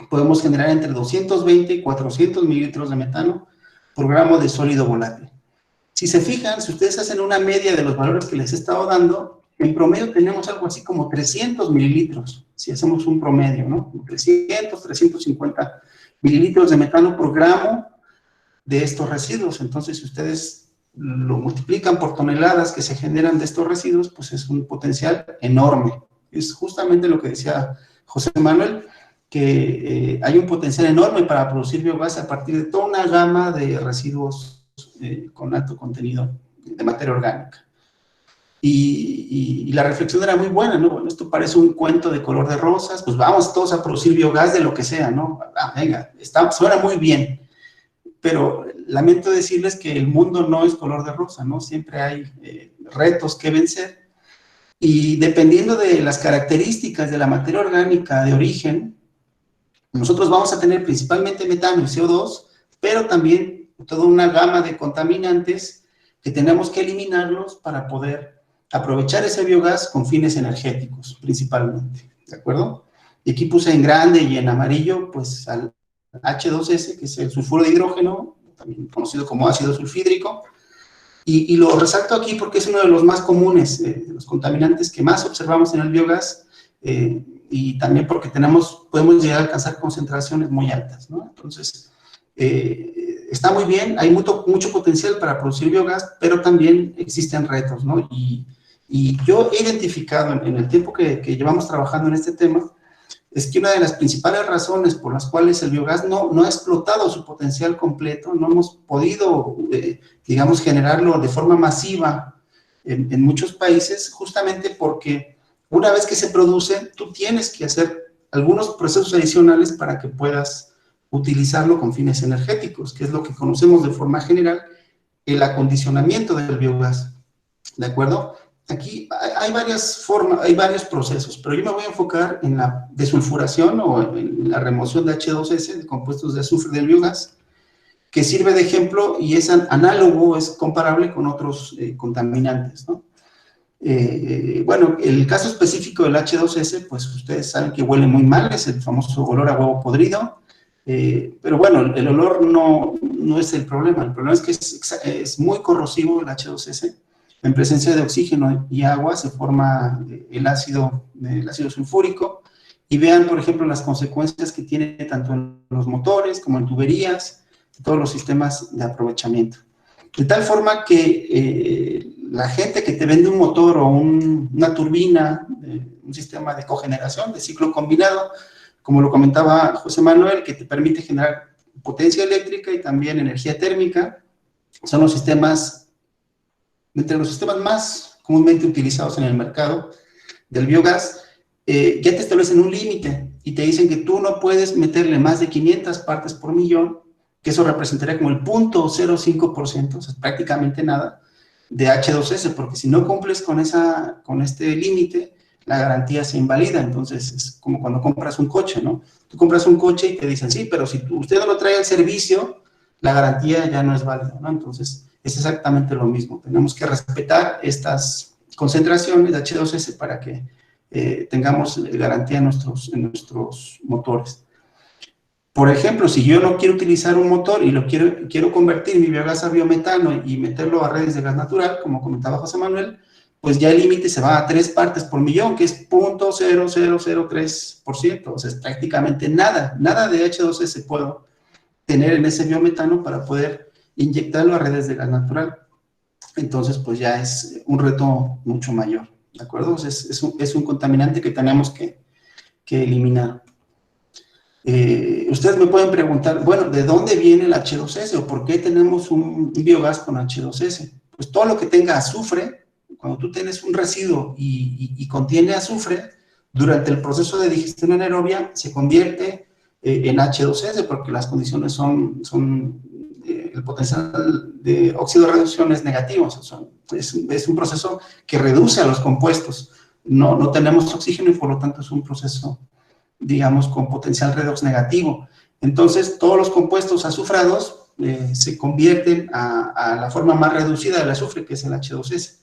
podemos generar entre 220 y 400 mililitros de metano por gramo de sólido volátil. Si se fijan, si ustedes hacen una media de los valores que les he estado dando, en promedio tenemos algo así como 300 mililitros, si hacemos un promedio, ¿no? 300, 350 mililitros de metano por gramo de estos residuos. Entonces, si ustedes lo multiplican por toneladas que se generan de estos residuos, pues es un potencial enorme. Es justamente lo que decía José Manuel, que hay un potencial enorme para producir biogás a partir de toda una gama de residuos con alto contenido de materia orgánica. Y la reflexión era muy buena, ¿no? Bueno, esto parece un cuento de color de rosas, pues vamos todos a producir biogás de lo que sea, ¿no? Venga, suena muy bien, pero lamento decirles que el mundo no es color de rosa, ¿no? Siempre hay retos que vencer, y dependiendo de las características de la materia orgánica de origen, nosotros vamos a tener principalmente metano y CO2, pero también toda una gama de contaminantes que tenemos que eliminarlos para poder aprovechar ese biogás con fines energéticos, principalmente, ¿de acuerdo? Y aquí puse en grande y en amarillo, pues, al H2S, que es el sulfuro de hidrógeno, también conocido como ácido sulfídrico, y lo resalto aquí porque es uno de los más comunes, los contaminantes que más observamos en el biogás. y también porque podemos llegar a alcanzar concentraciones muy altas, ¿no? Entonces, está muy bien, hay mucho potencial para producir biogás, pero también existen retos, ¿no? Y yo he identificado en el tiempo que llevamos trabajando en este tema, es que una de las principales razones por las cuales el biogás no ha explotado su potencial completo, no hemos podido, digamos, generarlo de forma masiva en muchos países, justamente porque una vez que se produce, tú tienes que hacer algunos procesos adicionales para que puedas utilizarlo con fines energéticos, que es lo que conocemos de forma general, el acondicionamiento del biogás, ¿de acuerdo? Aquí hay varias formas, hay varios procesos, pero yo me voy a enfocar en la desulfuración o en la remoción de H2S, de compuestos de azufre del biogás, que sirve de ejemplo y es análogo, es comparable con otros contaminantes, ¿no? Bueno, el caso específico del H2S, pues ustedes saben que huele muy mal, es el famoso olor a huevo podrido, pero bueno, el olor no es el problema es que es muy corrosivo el H2S. En presencia de oxígeno y agua se forma el ácido sulfúrico, y vean, por ejemplo, las consecuencias que tiene tanto en los motores como en tuberías, todos los sistemas de aprovechamiento. De tal forma que la gente que te vende un motor o una turbina, un sistema de cogeneración, de ciclo combinado, como lo comentaba José Manuel, que te permite generar potencia eléctrica y también energía térmica, son los sistemas, entre los sistemas más comúnmente utilizados en el mercado del biogás. Ya te establecen un límite y te dicen que tú no puedes meterle más de 500 partes por millón, que eso representaría como el 0.05%, o sea, prácticamente nada, de H2S, porque si no cumples con este límite, la garantía se invalida. Entonces es como cuando compras un coche, ¿no? Tú compras un coche y te dicen, sí, pero si usted no lo trae al servicio, la garantía ya no es válida, ¿no? Entonces es exactamente lo mismo. Tenemos que respetar estas concentraciones de H2S para que tengamos garantía en nuestros motores. Por ejemplo, si yo no quiero utilizar un motor y quiero convertir mi biogás a biometano y meterlo a redes de gas natural, como comentaba José Manuel, pues ya el límite se va a 3 partes por millón, que es 0.0003%, o sea, es prácticamente nada de H2S puedo tener en ese biometano para poder inyectarlo a redes de gas natural. Entonces, pues ya es un reto mucho mayor, ¿de acuerdo? Es un contaminante que tenemos que eliminar. Ustedes me pueden preguntar, bueno, ¿de dónde viene el H2S o por qué tenemos un biogás con H2S? Pues todo lo que tenga azufre, cuando tú tienes un residuo y contiene azufre, durante el proceso de digestión anaerobia se convierte en H2S, porque las condiciones son el potencial de óxido de reducción es negativo, o sea, es un proceso que reduce a los compuestos. No tenemos oxígeno y por lo tanto es un proceso, digamos, con potencial redox negativo. Entonces, todos los compuestos azufrados se convierten a la forma más reducida del azufre, que es el H2S.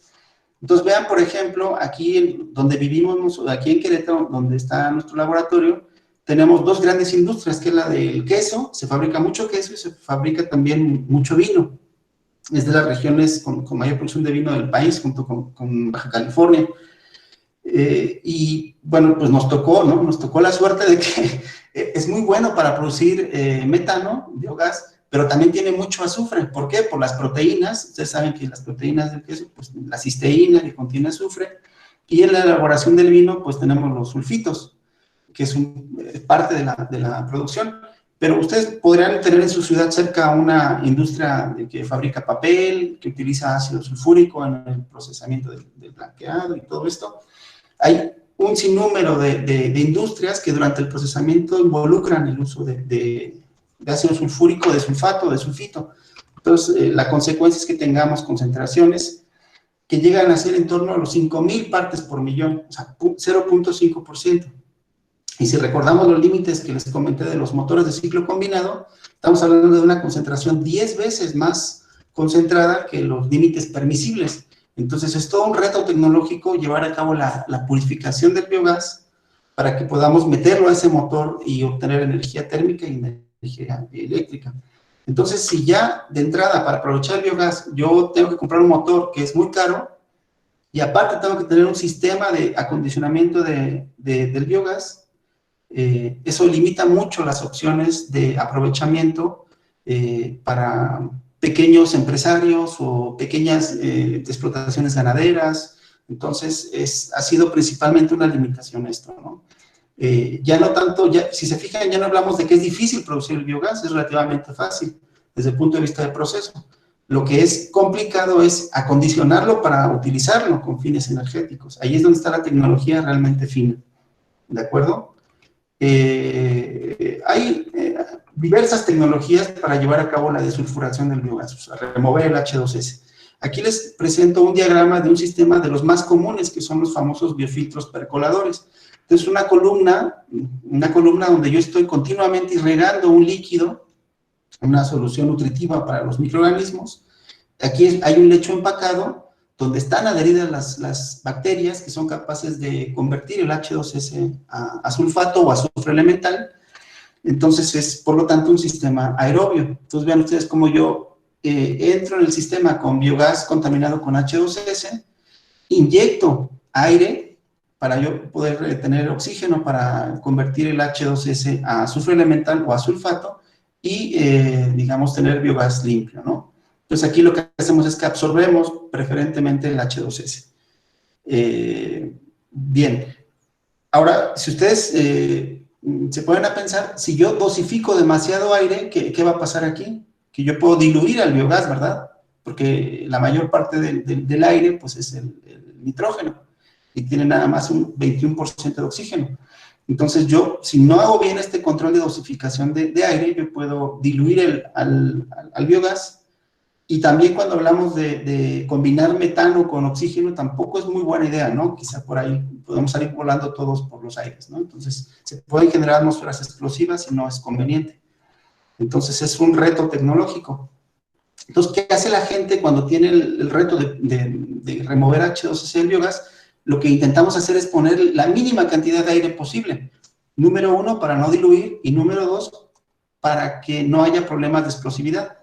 Entonces, vean, por ejemplo, aquí donde vivimos, aquí en Querétaro, donde está nuestro laboratorio, tenemos dos grandes industrias, que es la del queso, se fabrica mucho queso y se fabrica también mucho vino. Es de las regiones con mayor producción de vino del país, junto con Baja California. Y bueno, pues nos tocó, ¿no? Nos tocó la suerte de que es muy bueno para producir metano, biogás, pero también tiene mucho azufre. ¿Por qué? Por las proteínas. Ustedes saben que las proteínas del queso, pues la cisteína, que contiene azufre, y en la elaboración del vino, pues tenemos los sulfitos, que es parte de la producción. Pero ustedes podrían tener en su ciudad cerca una industria que fabrica papel, que utiliza ácido sulfúrico en el procesamiento del blanqueado y todo esto. Hay un sinnúmero de industrias que durante el procesamiento involucran el uso de ácido sulfúrico, de sulfato, de sulfito. Entonces, la consecuencia es que tengamos concentraciones que llegan a ser en torno a los 5,000 partes por millón, o sea, 0.5%. Y si recordamos los límites que les comenté de los motores de ciclo combinado, estamos hablando de una concentración 10 veces más concentrada que los límites permisibles. Entonces, es todo un reto tecnológico llevar a cabo la purificación del biogás para que podamos meterlo a ese motor y obtener energía térmica y energía eléctrica. Entonces, si ya de entrada, para aprovechar el biogás, yo tengo que comprar un motor que es muy caro y aparte tengo que tener un sistema de acondicionamiento del biogás. Eso limita mucho las opciones de aprovechamiento para pequeños empresarios o pequeñas explotaciones ganaderas. Entonces, ha sido principalmente una limitación esto, ¿no? Ya no tanto, si se fijan, ya no hablamos de que es difícil producir el biogás, es relativamente fácil desde el punto de vista del proceso. Lo que es complicado es acondicionarlo para utilizarlo con fines energéticos. Ahí es donde está la tecnología realmente fina, ¿de acuerdo? Hay diversas tecnologías para llevar a cabo la desulfuración del biogás, o sea, remover el H2S. Aquí les presento un diagrama de un sistema de los más comunes, que son los famosos biofiltros percoladores. Entonces, una columna donde yo estoy continuamente irrigando un líquido, una solución nutritiva para los microorganismos. Aquí hay un lecho empacado donde están adheridas las bacterias que son capaces de convertir el H2S a sulfato o azufre elemental. Entonces, es, por lo tanto, un sistema aerobio. Entonces, vean ustedes cómo yo entro en el sistema con biogás contaminado con H2S, inyecto aire para yo poder tener oxígeno para convertir el H2S a azufre elemental o a sulfato y, digamos, tener biogás limpio, ¿no? Entonces, aquí lo que hacemos es que absorbemos preferentemente el H2S. Bien. Ahora, si ustedes se ponen a pensar, si yo dosifico demasiado aire, ¿qué va a pasar aquí? Que yo puedo diluir al biogás, ¿verdad? Porque la mayor parte del aire, pues, es el nitrógeno, y tiene nada más un 21% de oxígeno. Entonces, yo, si no hago bien este control de dosificación de aire, yo puedo diluir al biogás. Y también cuando hablamos de combinar metano con oxígeno, tampoco es muy buena idea, ¿no? Quizá por ahí podemos salir volando todos por los aires, ¿no? Entonces, se pueden generar atmósferas explosivas y no es conveniente. Entonces, es un reto tecnológico. Entonces, ¿qué hace la gente cuando tiene el reto de remover H2S del biogás? Lo que intentamos hacer es poner la mínima cantidad de aire posible. Número 1, para no diluir, y número 2, para que no haya problemas de explosividad.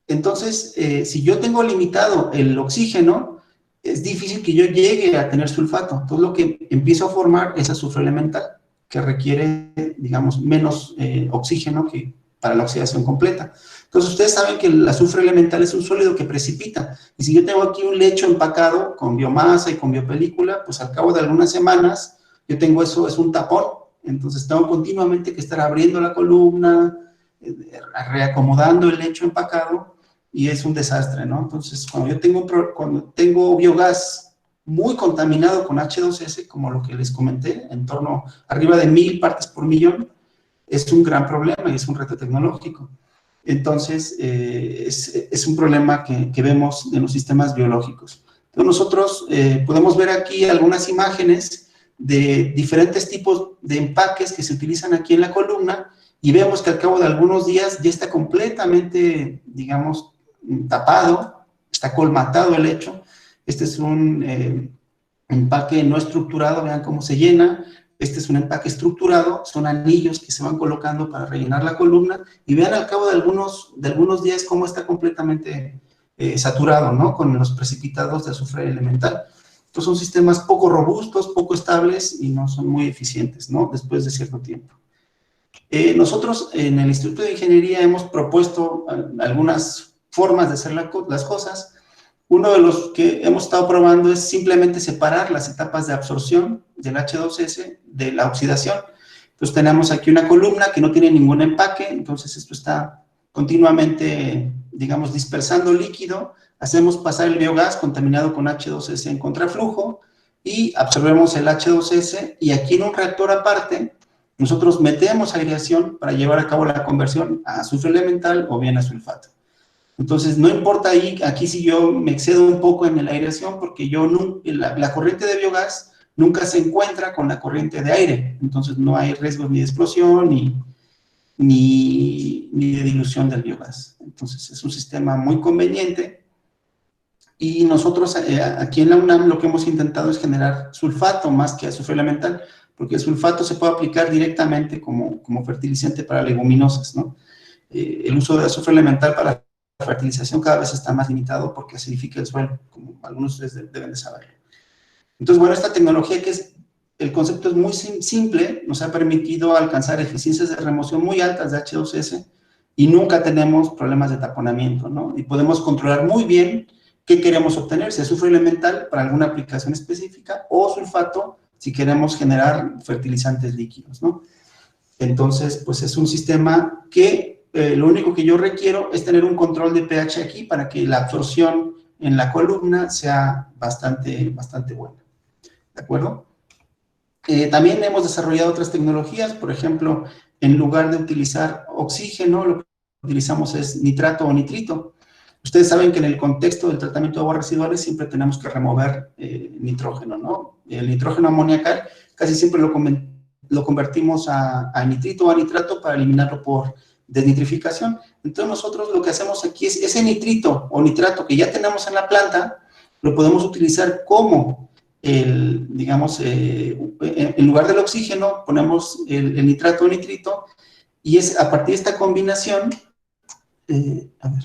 Entonces, si yo tengo limitado el oxígeno, es difícil que yo llegue a tener sulfato. Entonces, lo que empiezo a formar es azufre elemental, que requiere, digamos, menos oxígeno que para la oxidación completa. Entonces, ustedes saben que el azufre elemental es un sólido que precipita. Y si yo tengo aquí un lecho empacado con biomasa y con biopelícula, pues al cabo de algunas semanas, yo tengo eso, es un tapón. Entonces, tengo continuamente que estar abriendo la columna, reacomodando el lecho empacado, y es un desastre, ¿no? Entonces, cuando tengo biogás muy contaminado con H2S, como lo que les comenté, en torno arriba de 1000 partes por millón, es un gran problema y es un reto tecnológico. Entonces, es un problema que vemos en los sistemas biológicos. Entonces, nosotros podemos ver aquí algunas imágenes de diferentes tipos de empaques que se utilizan aquí en la columna, y vemos que al cabo de algunos días ya está completamente, digamos, tapado, está colmatado el lecho. Este es un empaque no estructurado, vean cómo se llena. Este es un empaque estructurado, son anillos que se van colocando para rellenar la columna, y vean al cabo de algunos días cómo está completamente saturado, ¿no? Con los precipitados de azufre elemental. Estos son sistemas poco robustos, poco estables y no son muy eficientes, ¿no? Después de cierto tiempo. Nosotros en el Instituto de Ingeniería hemos propuesto algunas formas de hacer las cosas. Uno de los que hemos estado probando es simplemente separar las etapas de absorción del H2S de la oxidación. Entonces tenemos aquí una columna que no tiene ningún empaque, entonces esto está continuamente, digamos, dispersando líquido. Hacemos pasar el biogás contaminado con H2S en contraflujo y absorbemos el H2S, y aquí en un reactor aparte nosotros metemos aireación para llevar a cabo la conversión a azufre elemental o bien a sulfato. Entonces, no importa aquí si yo me excedo un poco en la aireación, porque la corriente de biogás nunca se encuentra con la corriente de aire. Entonces, no hay riesgo ni de explosión ni de dilución del biogás. Entonces, es un sistema muy conveniente. Y nosotros aquí en la UNAM lo que hemos intentado es generar sulfato más que azufre elemental, porque el sulfato se puede aplicar directamente como fertilizante para leguminosas, ¿no? El uso de azufre elemental para la fertilización cada vez está más limitado porque acidifica el suelo, como algunos de ustedes deben de saber. Entonces, bueno, esta tecnología el concepto es muy simple, nos ha permitido alcanzar eficiencias de remoción muy altas de H2S y nunca tenemos problemas de taponamiento, ¿no? Y podemos controlar muy bien qué queremos obtener, si azufre elemental para alguna aplicación específica o sulfato si queremos generar fertilizantes líquidos, ¿no? Entonces, pues es un sistema que lo único que yo requiero es tener un control de pH aquí para que la absorción en la columna sea bastante buena. ¿De acuerdo? También hemos desarrollado otras tecnologías, por ejemplo, en lugar de utilizar oxígeno, lo que utilizamos es nitrato o nitrito. Ustedes saben que en el contexto del tratamiento de aguas residuales siempre tenemos que remover nitrógeno, ¿no? El nitrógeno amoniacal casi siempre lo convertimos a nitrito o a nitrato para eliminarlo por desnitrificación. Entonces nosotros lo que hacemos aquí es ese nitrito o nitrato que ya tenemos en la planta, lo podemos utilizar como digamos, en lugar del oxígeno ponemos el nitrato o nitrito y es a partir de esta combinación, a ver,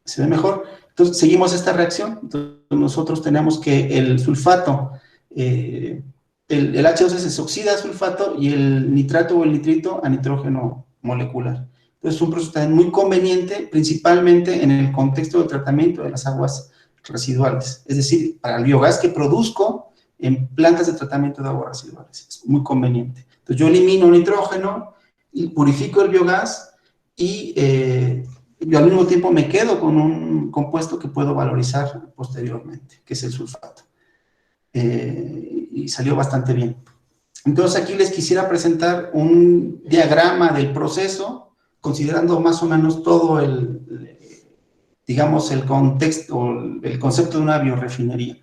se ve mejor, entonces seguimos esta reacción, entonces nosotros tenemos que el sulfato, el H2S se oxida a sulfato y el nitrato o el nitrito a nitrógeno molecular. Entonces es un proceso también muy conveniente, principalmente en el contexto del tratamiento de las aguas residuales, es decir, para el biogás que produzco en plantas de tratamiento de aguas residuales, es muy conveniente. Entonces yo elimino nitrógeno y purifico el biogás y yo al mismo tiempo me quedo con un compuesto que puedo valorizar posteriormente, que es el sulfato. Y salió bastante bien. Entonces aquí les quisiera presentar un diagrama del proceso, considerando más o menos todo digamos, el contexto, el concepto de una biorefinería.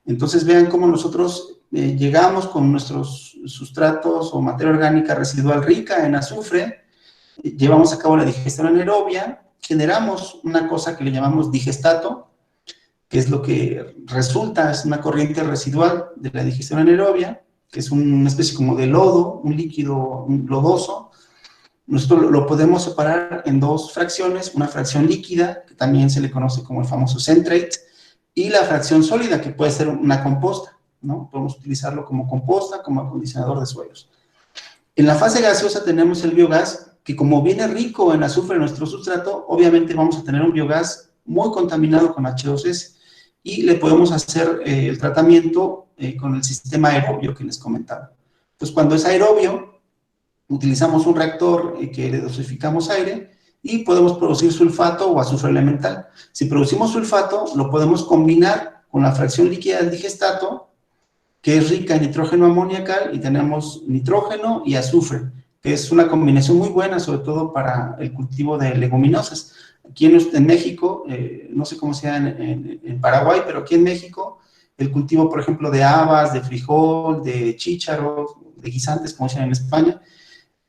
Entonces vean cómo nosotros llegamos con nuestros sustratos o materia orgánica residual rica en azufre, llevamos a cabo la digestión anaerobia, generamos una cosa que le llamamos digestato, que es lo que resulta, es una corriente residual de la digestión anaerobia, que es una especie como de lodo, un líquido lodoso. Nosotros lo podemos separar en dos fracciones, una fracción líquida, que también se le conoce como el famoso centrate, y la fracción sólida, que puede ser una composta, ¿no? Podemos utilizarlo como composta, como acondicionador de suelos. En la fase gaseosa tenemos el biogás, que como viene rico en azufre en nuestro sustrato, obviamente vamos a tener un biogás muy contaminado con H2S, y le podemos hacer el tratamiento con el sistema aerobio que les comentaba. Entonces, cuando es aerobio, utilizamos un reactor que le dosificamos aire y podemos producir sulfato o azufre elemental. Si producimos sulfato, lo podemos combinar con la fracción líquida del digestato, que es rica en nitrógeno amoniacal, y tenemos nitrógeno y azufre, que es una combinación muy buena, sobre todo para el cultivo de leguminosas. Aquí en México, no sé cómo sea en Paraguay, pero aquí en México, el cultivo, por ejemplo, de habas, de frijol, de chícharos, de guisantes, como dicen en España,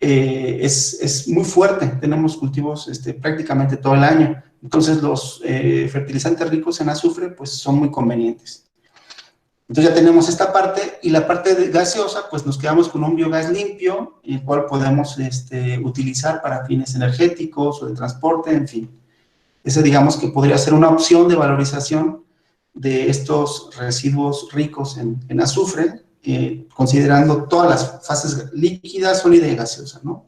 es muy fuerte. Tenemos cultivos prácticamente todo el año. Entonces, los fertilizantes ricos en azufre, pues, son muy convenientes. Entonces, ya tenemos esta parte, y la parte gaseosa, pues, nos quedamos con un biogás limpio, el cual podemos utilizar para fines energéticos o de transporte, en fin. Ese, digamos, que podría ser una opción de valorización de estos residuos ricos en azufre, considerando todas las fases líquida, sólida y gaseosa, ¿no?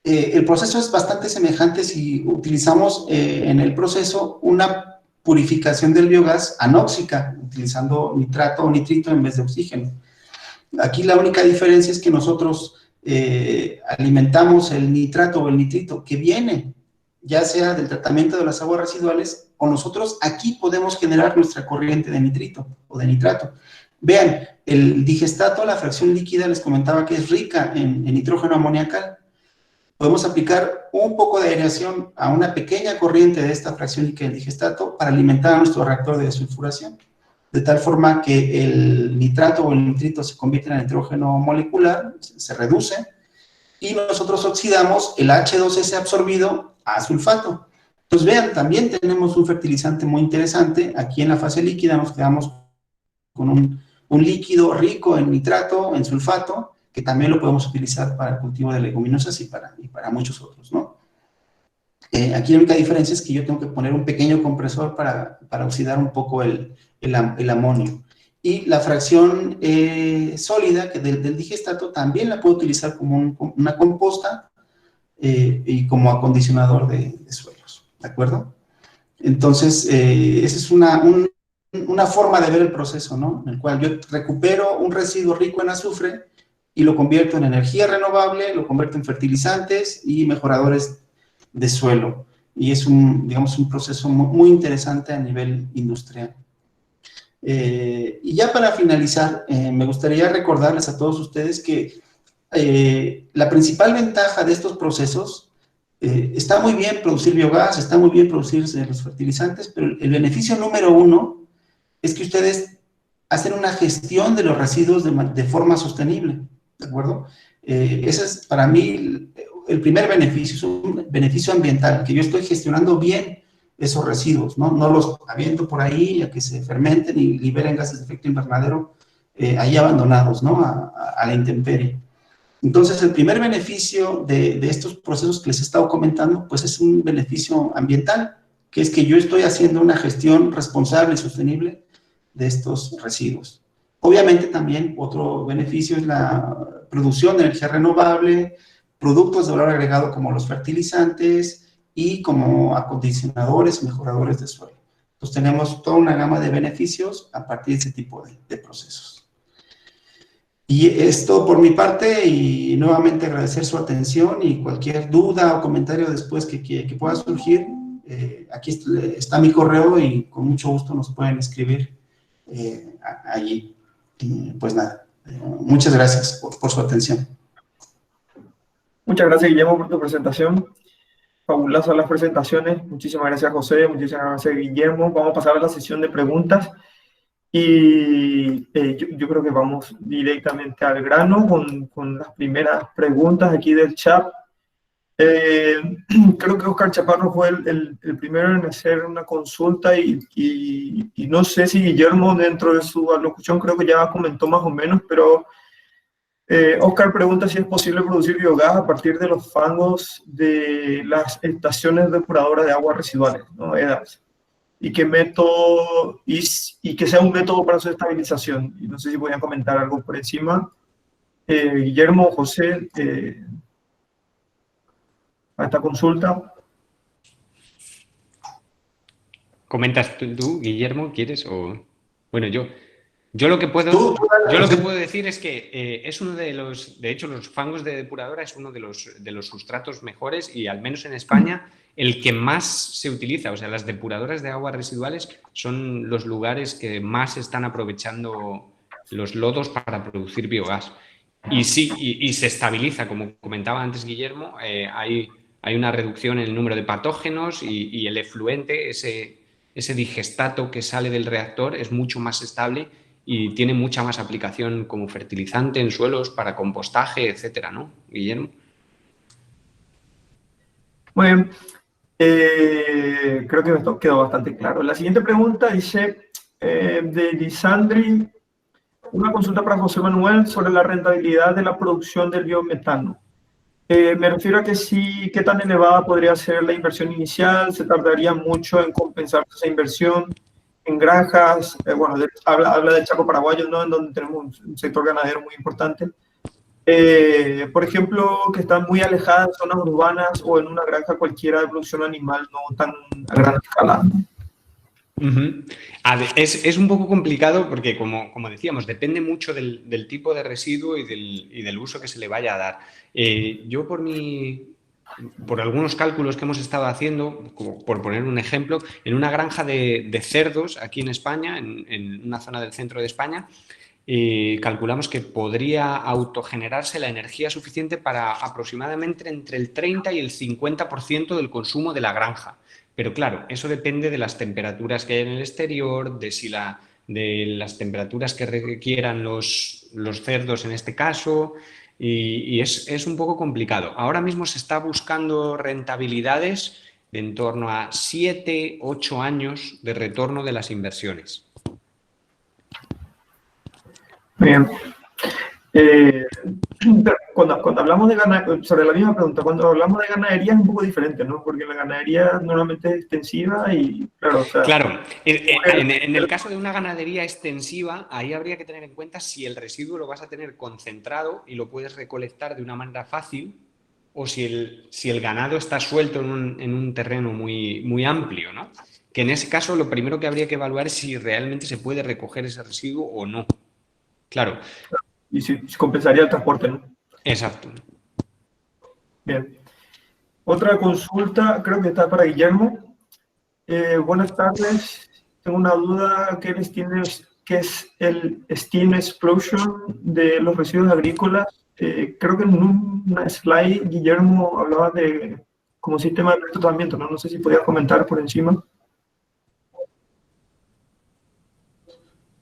El proceso es bastante semejante si utilizamos en el proceso una purificación del biogás anóxica, utilizando nitrato o nitrito en vez de oxígeno. Aquí la única diferencia es que nosotros alimentamos el nitrato o el nitrito que viene, ya sea del tratamiento de las aguas residuales, o nosotros aquí podemos generar nuestra corriente de nitrito o de nitrato. Vean, el digestato, la fracción líquida, les comentaba que es rica en nitrógeno amoniacal. Podemos aplicar un poco de aireación a una pequeña corriente de esta fracción líquida del digestato para alimentar a nuestro reactor de desulfuración, de tal forma que el nitrato o el nitrito se convierte en nitrógeno molecular, se reduce, y nosotros oxidamos el H2S absorbido a sulfato. Entonces, vean, también tenemos un fertilizante muy interesante. Aquí en la fase líquida nos quedamos con un líquido rico en nitrato, en sulfato, que también lo podemos utilizar para el cultivo de leguminosas y para muchos otros, ¿no? Aquí la única diferencia es que yo tengo que poner un pequeño compresor para oxidar un poco el amonio. y la fracción sólida del digestato también la puedo utilizar como una composta y como acondicionador de suelos, ¿de acuerdo? Entonces, esa es una forma de ver el proceso, ¿no? En el cual yo recupero un residuo rico en azufre y lo convierto en energía renovable, lo convierto en fertilizantes y mejoradores de suelo. Y es digamos, un proceso muy interesante a nivel industrial. Y ya para finalizar, me gustaría recordarles a todos ustedes que la principal ventaja de estos procesos, está muy bien producir biogás, está muy bien producir los fertilizantes, pero el beneficio número uno es que ustedes hacen una gestión de los residuos de forma sostenible, ¿de acuerdo? Ese es para mí el primer beneficio, es un beneficio ambiental, que yo estoy gestionando bien esos residuos, ¿no? No los aviento por ahí a que se fermenten y liberen gases de efecto invernadero ahí abandonados, ¿no? A la intemperie. Entonces, el primer beneficio de estos procesos que les he estado comentando, pues es un beneficio ambiental, que es que yo estoy haciendo una gestión responsable y sostenible de estos residuos. Obviamente también otro beneficio es la producción de energía renovable, productos de valor agregado como los fertilizantes y como acondicionadores y mejoradores de suelo. Entonces tenemos toda una gama de beneficios a partir de ese tipo de procesos. Y esto por mi parte, y nuevamente agradecer su atención y cualquier duda o comentario después que pueda surgir, aquí está mi correo y con mucho gusto nos pueden escribir allí. Y pues nada, muchas gracias por su atención. Muchas gracias, Guillermo, por tu presentación. Fabulosas las presentaciones. Muchísimas gracias, José. Muchísimas gracias, Guillermo. Vamos a pasar a la sesión de preguntas. Y yo creo que vamos directamente al grano con las primeras preguntas aquí del chat. Creo que Oscar Chaparro fue el primero en hacer una consulta y no sé si Guillermo dentro de su alocución creo que ya comentó más o menos, pero Oscar pregunta si es posible producir biogás a partir de los fangos de las estaciones depuradoras de aguas residuales, ¿no? EDAS. Y qué método, y que sea un método para su estabilización. Y no sé si podían comentar algo por encima. Guillermo, José, a esta consulta. ¿Comentas tú, Guillermo, quieres? O bueno, yo lo que puedo decir es que es uno de hecho, los fangos de depuradora es uno de los sustratos mejores y al menos en España el que más se utiliza. O sea, las depuradoras de aguas residuales son los lugares que más están aprovechando los lodos para producir biogás. Y sí, y se estabiliza, como comentaba antes Guillermo, hay una reducción en el número de patógenos y el efluente, ese digestato que sale del reactor es mucho más estable y tiene mucha más aplicación como fertilizante en suelos, para compostaje, etcétera, ¿no, Guillermo? Muy bien. Creo que esto quedó bastante claro. La siguiente pregunta dice, de Lisandri, una consulta para José Manuel sobre la rentabilidad de la producción del biometano. Me refiero a que sí, qué tan elevada podría ser la inversión inicial, se tardaría mucho en compensar esa inversión en granjas, bueno, habla del Chaco paraguayo, ¿no? En donde tenemos un sector ganadero muy importante. Por ejemplo, que están muy alejadas de zonas urbanas o en una granja cualquiera de producción animal no tan a gran escala. Uh-huh. Es un poco complicado porque, como decíamos, depende mucho del tipo de residuo y del uso que se le vaya a dar. Yo por algunos cálculos que hemos estado haciendo, por poner un ejemplo, en una granja de cerdos aquí en España, en una zona del centro de España, calculamos que podría autogenerarse la energía suficiente para aproximadamente entre el 30 y el 50% del consumo de la granja. Pero claro, eso depende de las temperaturas que hay en el exterior, de las temperaturas que requieran los cerdos en este caso, y es un poco complicado. Ahora mismo se está buscando rentabilidades de en torno a 7, 8 años de retorno de las inversiones. Bien. Pero cuando hablamos de ganadería, sobre la misma pregunta, cuando hablamos de ganadería es un poco diferente, ¿no? Porque la ganadería normalmente es extensiva y, claro, o sea, Claro, en el caso de una ganadería extensiva, ahí habría que tener en cuenta si el residuo lo vas a tener concentrado y lo puedes recolectar de una manera fácil, o si el ganado está suelto en un terreno muy amplio, ¿no? Que en ese caso lo primero que habría que evaluar es si realmente se puede recoger ese residuo o no. Claro, y si compensaría el transporte, ¿no? exacto. Bien. Otra consulta, creo que está para Guillermo. Buenas tardes. Tengo una duda. ¿Qué es el Steam Explosion de los residuos agrícolas? Creo que en una slide Guillermo hablaba de como sistema de tratamiento, ¿no? No sé si podía comentar por encima.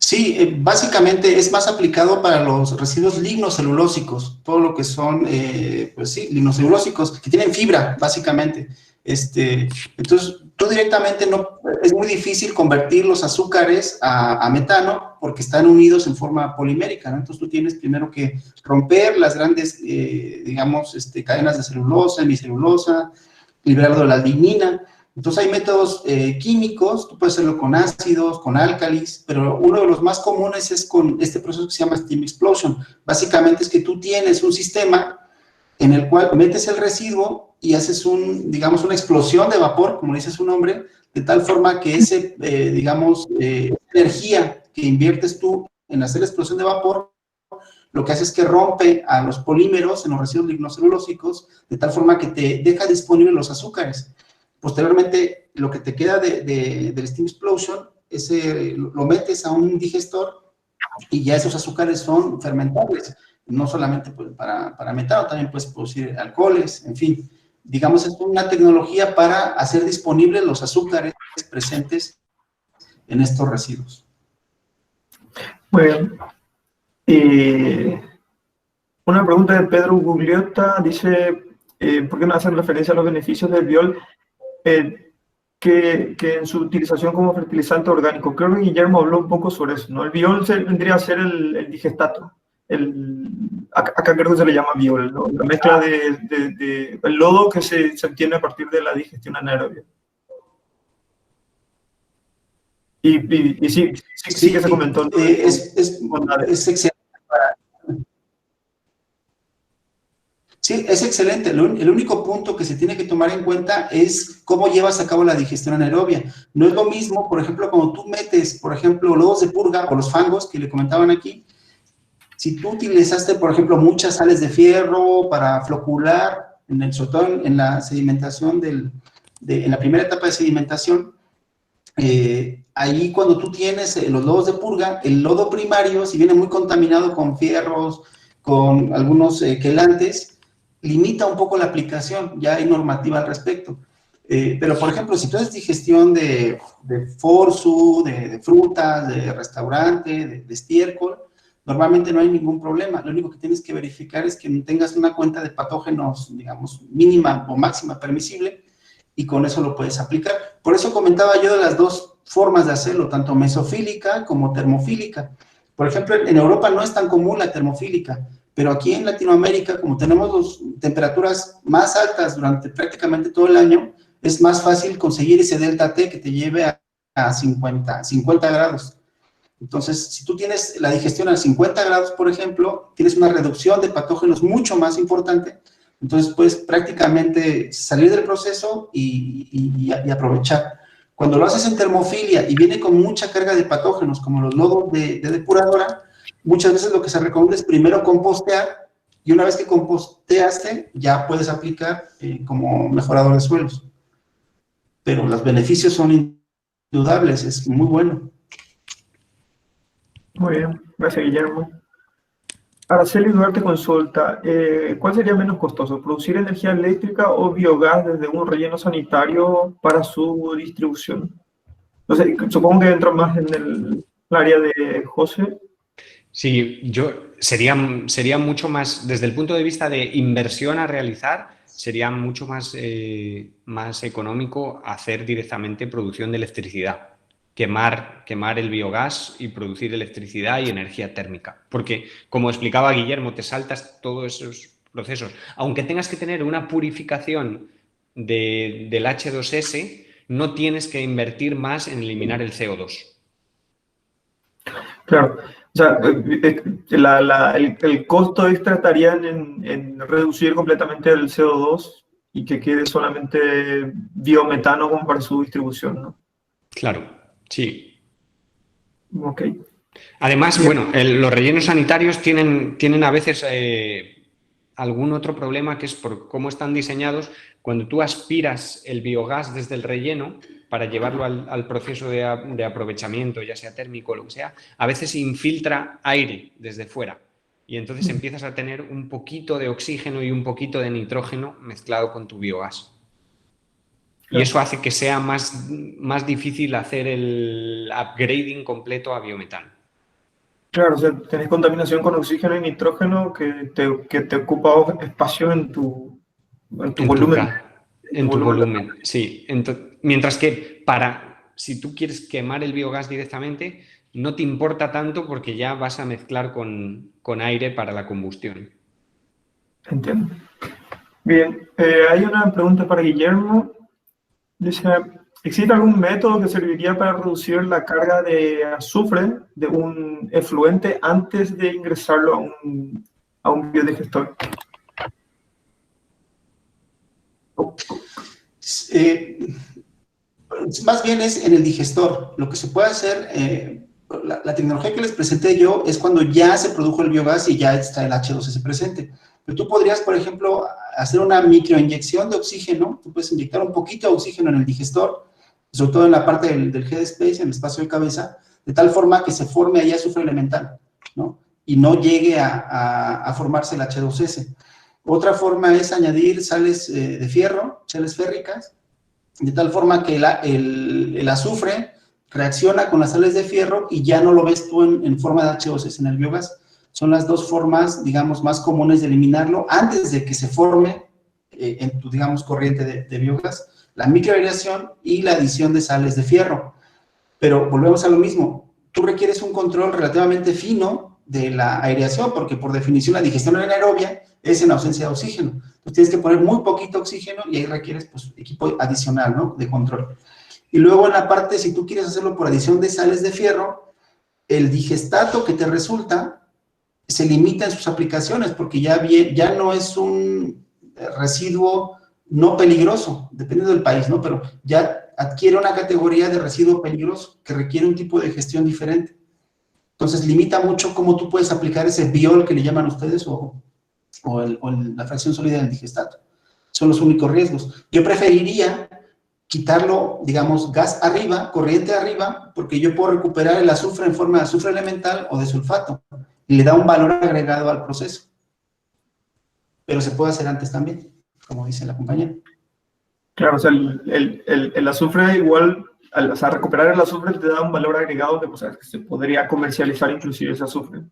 Sí, básicamente es más aplicado para los residuos lignocelulósicos, todo lo que son, pues sí, lignocelulósicos, que tienen fibra, básicamente. Entonces, tú directamente no, es muy difícil convertir los azúcares a metano porque están unidos en forma polimérica, ¿no? Entonces, tú tienes primero que romper las grandes, digamos, cadenas de celulosa, hemicelulosa, liberarlo de la lignina. Entonces hay métodos químicos, tú puedes hacerlo con ácidos, con álcalis, pero uno de los más comunes es con este proceso que se llama Steam Explosion. Básicamente es que tú tienes un sistema en el cual metes el residuo y haces digamos, una explosión de vapor, como dice su nombre, de tal forma que energía que inviertes tú en hacer la explosión de vapor, lo que hace es que rompe a los polímeros en los residuos lignocelulósicos, de tal forma que te deja disponibles los azúcares. Posteriormente, lo que te queda del Steam Explosion, lo metes a un digestor y ya esos azúcares son fermentables. No solamente pues, para metano, también puedes producir alcoholes, en fin. Digamos, es una tecnología para hacer disponibles los azúcares presentes en estos residuos. Muy bien. Una pregunta de Pedro Gugliotta, dice, ¿por qué no hacen referencia a los beneficios del biol? Que en su utilización como fertilizante orgánico. Creo que Guillermo habló un poco sobre eso, ¿no? El biol vendría a ser el digestato. Acá creo que se le llama biol, ¿no? La mezcla el lodo que se obtiene a partir de la digestión anaerobia. Y sí que se comentó. Es excelente. Sí, es excelente. El único punto que se tiene que tomar en cuenta es cómo llevas a cabo la digestión anaerobia. No es lo mismo, por ejemplo, cuando tú metes, por ejemplo, lodos de purga o los fangos que le comentaban aquí, si tú utilizaste, por ejemplo, muchas sales de fierro para flocular, sobre todo en la sedimentación, en la primera etapa de sedimentación, ahí cuando tú tienes los lodos de purga, el lodo primario, si viene muy contaminado con fierros, con algunos quelantes, limita un poco la aplicación, ya hay normativa al respecto. Pero, por ejemplo, si tú haces digestión de forzu, de frutas, de restaurante, de estiércol, normalmente no hay ningún problema. Lo único que tienes que verificar es que tengas una cuenta de patógenos, digamos, mínima o máxima permisible, y con eso lo puedes aplicar. Por eso comentaba yo de las dos formas de hacerlo, tanto mesofílica como termofílica. Por ejemplo, en Europa no es tan común la termofílica, pero aquí en Latinoamérica, como tenemos temperaturas más altas durante prácticamente todo el año, es más fácil conseguir ese delta T que te lleve a 50 grados. Entonces, si tú tienes la digestión a 50 grados, por ejemplo, tienes una reducción de patógenos mucho más importante, entonces puedes prácticamente salir del proceso y aprovechar. Cuando lo haces en termofilia y viene con mucha carga de patógenos, como los lodos de depuradora, muchas veces lo que se recomienda es primero compostear, y una vez que composteaste, ya puedes aplicar como mejorador de suelos. Pero los beneficios son indudables, es muy bueno. Muy bien, gracias Guillermo. Araceli Duarte consulta, ¿cuál sería menos costoso, producir energía eléctrica o biogás desde un relleno sanitario para su distribución? No sé, supongo que entra más en el área de José. Sí, sería mucho más, desde el punto de vista de inversión a realizar, sería mucho más económico hacer directamente producción de electricidad, quemar el biogás y producir electricidad y energía térmica. Porque, como explicaba Guillermo, te saltas todos esos procesos. Aunque tengas que tener una purificación del H2S, no tienes que invertir más en eliminar el CO2. Claro, o sea, el costo extra estaría en reducir completamente el CO2 y que quede solamente biometano como para su distribución, ¿no? Claro, sí. Ok. Además, Bien. bueno, los rellenos sanitarios tienen a veces algún otro problema, que es por cómo están diseñados. Cuando tú aspiras el biogás desde el relleno para llevarlo al proceso de aprovechamiento, ya sea térmico o lo que sea, a veces infiltra aire desde fuera y entonces empiezas a tener un poquito de oxígeno y un poquito de nitrógeno mezclado con tu biogás. Y eso hace que sea más difícil hacer el upgrading completo a biometano. Claro, o sea, tenés contaminación con oxígeno y nitrógeno que te ocupa espacio en tu volumen. En tu volumen, sí. Mientras que si tú quieres quemar el biogás directamente, no te importa tanto porque ya vas a mezclar con aire para la combustión. Entiendo. Bien, hay una pregunta para Guillermo. Dice, ¿existe algún método que serviría para reducir la carga de azufre de un efluente antes de ingresarlo a un biodigestor? Más bien es en el digestor. Lo que se puede hacer, la tecnología que les presenté yo es cuando ya se produjo el biogás y ya está el H2S presente. Pero tú podrías, por ejemplo, hacer una microinyección de oxígeno. Tú puedes inyectar un poquito de oxígeno en el digestor, sobre todo en la parte del head space, en el espacio de cabeza, de tal forma que se forme ahí azufre elemental, ¿no? Y no llegue a formarse el H2S. Otra forma es añadir sales de fierro, sales férricas, de tal forma que el azufre reacciona con las sales de fierro y ya no lo ves tú en forma de H2S en el biogás. Son las dos formas, digamos, más comunes de eliminarlo antes de que se forme en tu, digamos, corriente de biogás. La microaireación y la adición de sales de fierro. Pero volvemos a lo mismo. Tú requieres un control relativamente fino de la aireación, porque por definición la digestión anaerobia es en ausencia de oxígeno. Entonces tienes que poner muy poquito oxígeno y ahí requieres pues, equipo adicional, ¿no? De control. Y luego en la parte, si tú quieres hacerlo por adición de sales de fierro, el digestato que te resulta se limita en sus aplicaciones, porque ya no es un residuo no peligroso, dependiendo del país, ¿no? Pero ya adquiere una categoría de residuo peligroso que requiere un tipo de gestión diferente. Entonces limita mucho cómo tú puedes aplicar ese biol que le llaman ustedes o la fracción sólida del digestato. Son los únicos riesgos. Yo preferiría quitarlo, digamos, gas arriba, corriente arriba, porque yo puedo recuperar el azufre en forma de azufre elemental o de sulfato, y le da un valor agregado al proceso. Pero se puede hacer antes también, como dice la compañera. Claro, o sea, el azufre igual, o sea, recuperar el azufre te da un valor agregado que, o sea, que se podría comercializar inclusive ese azufre.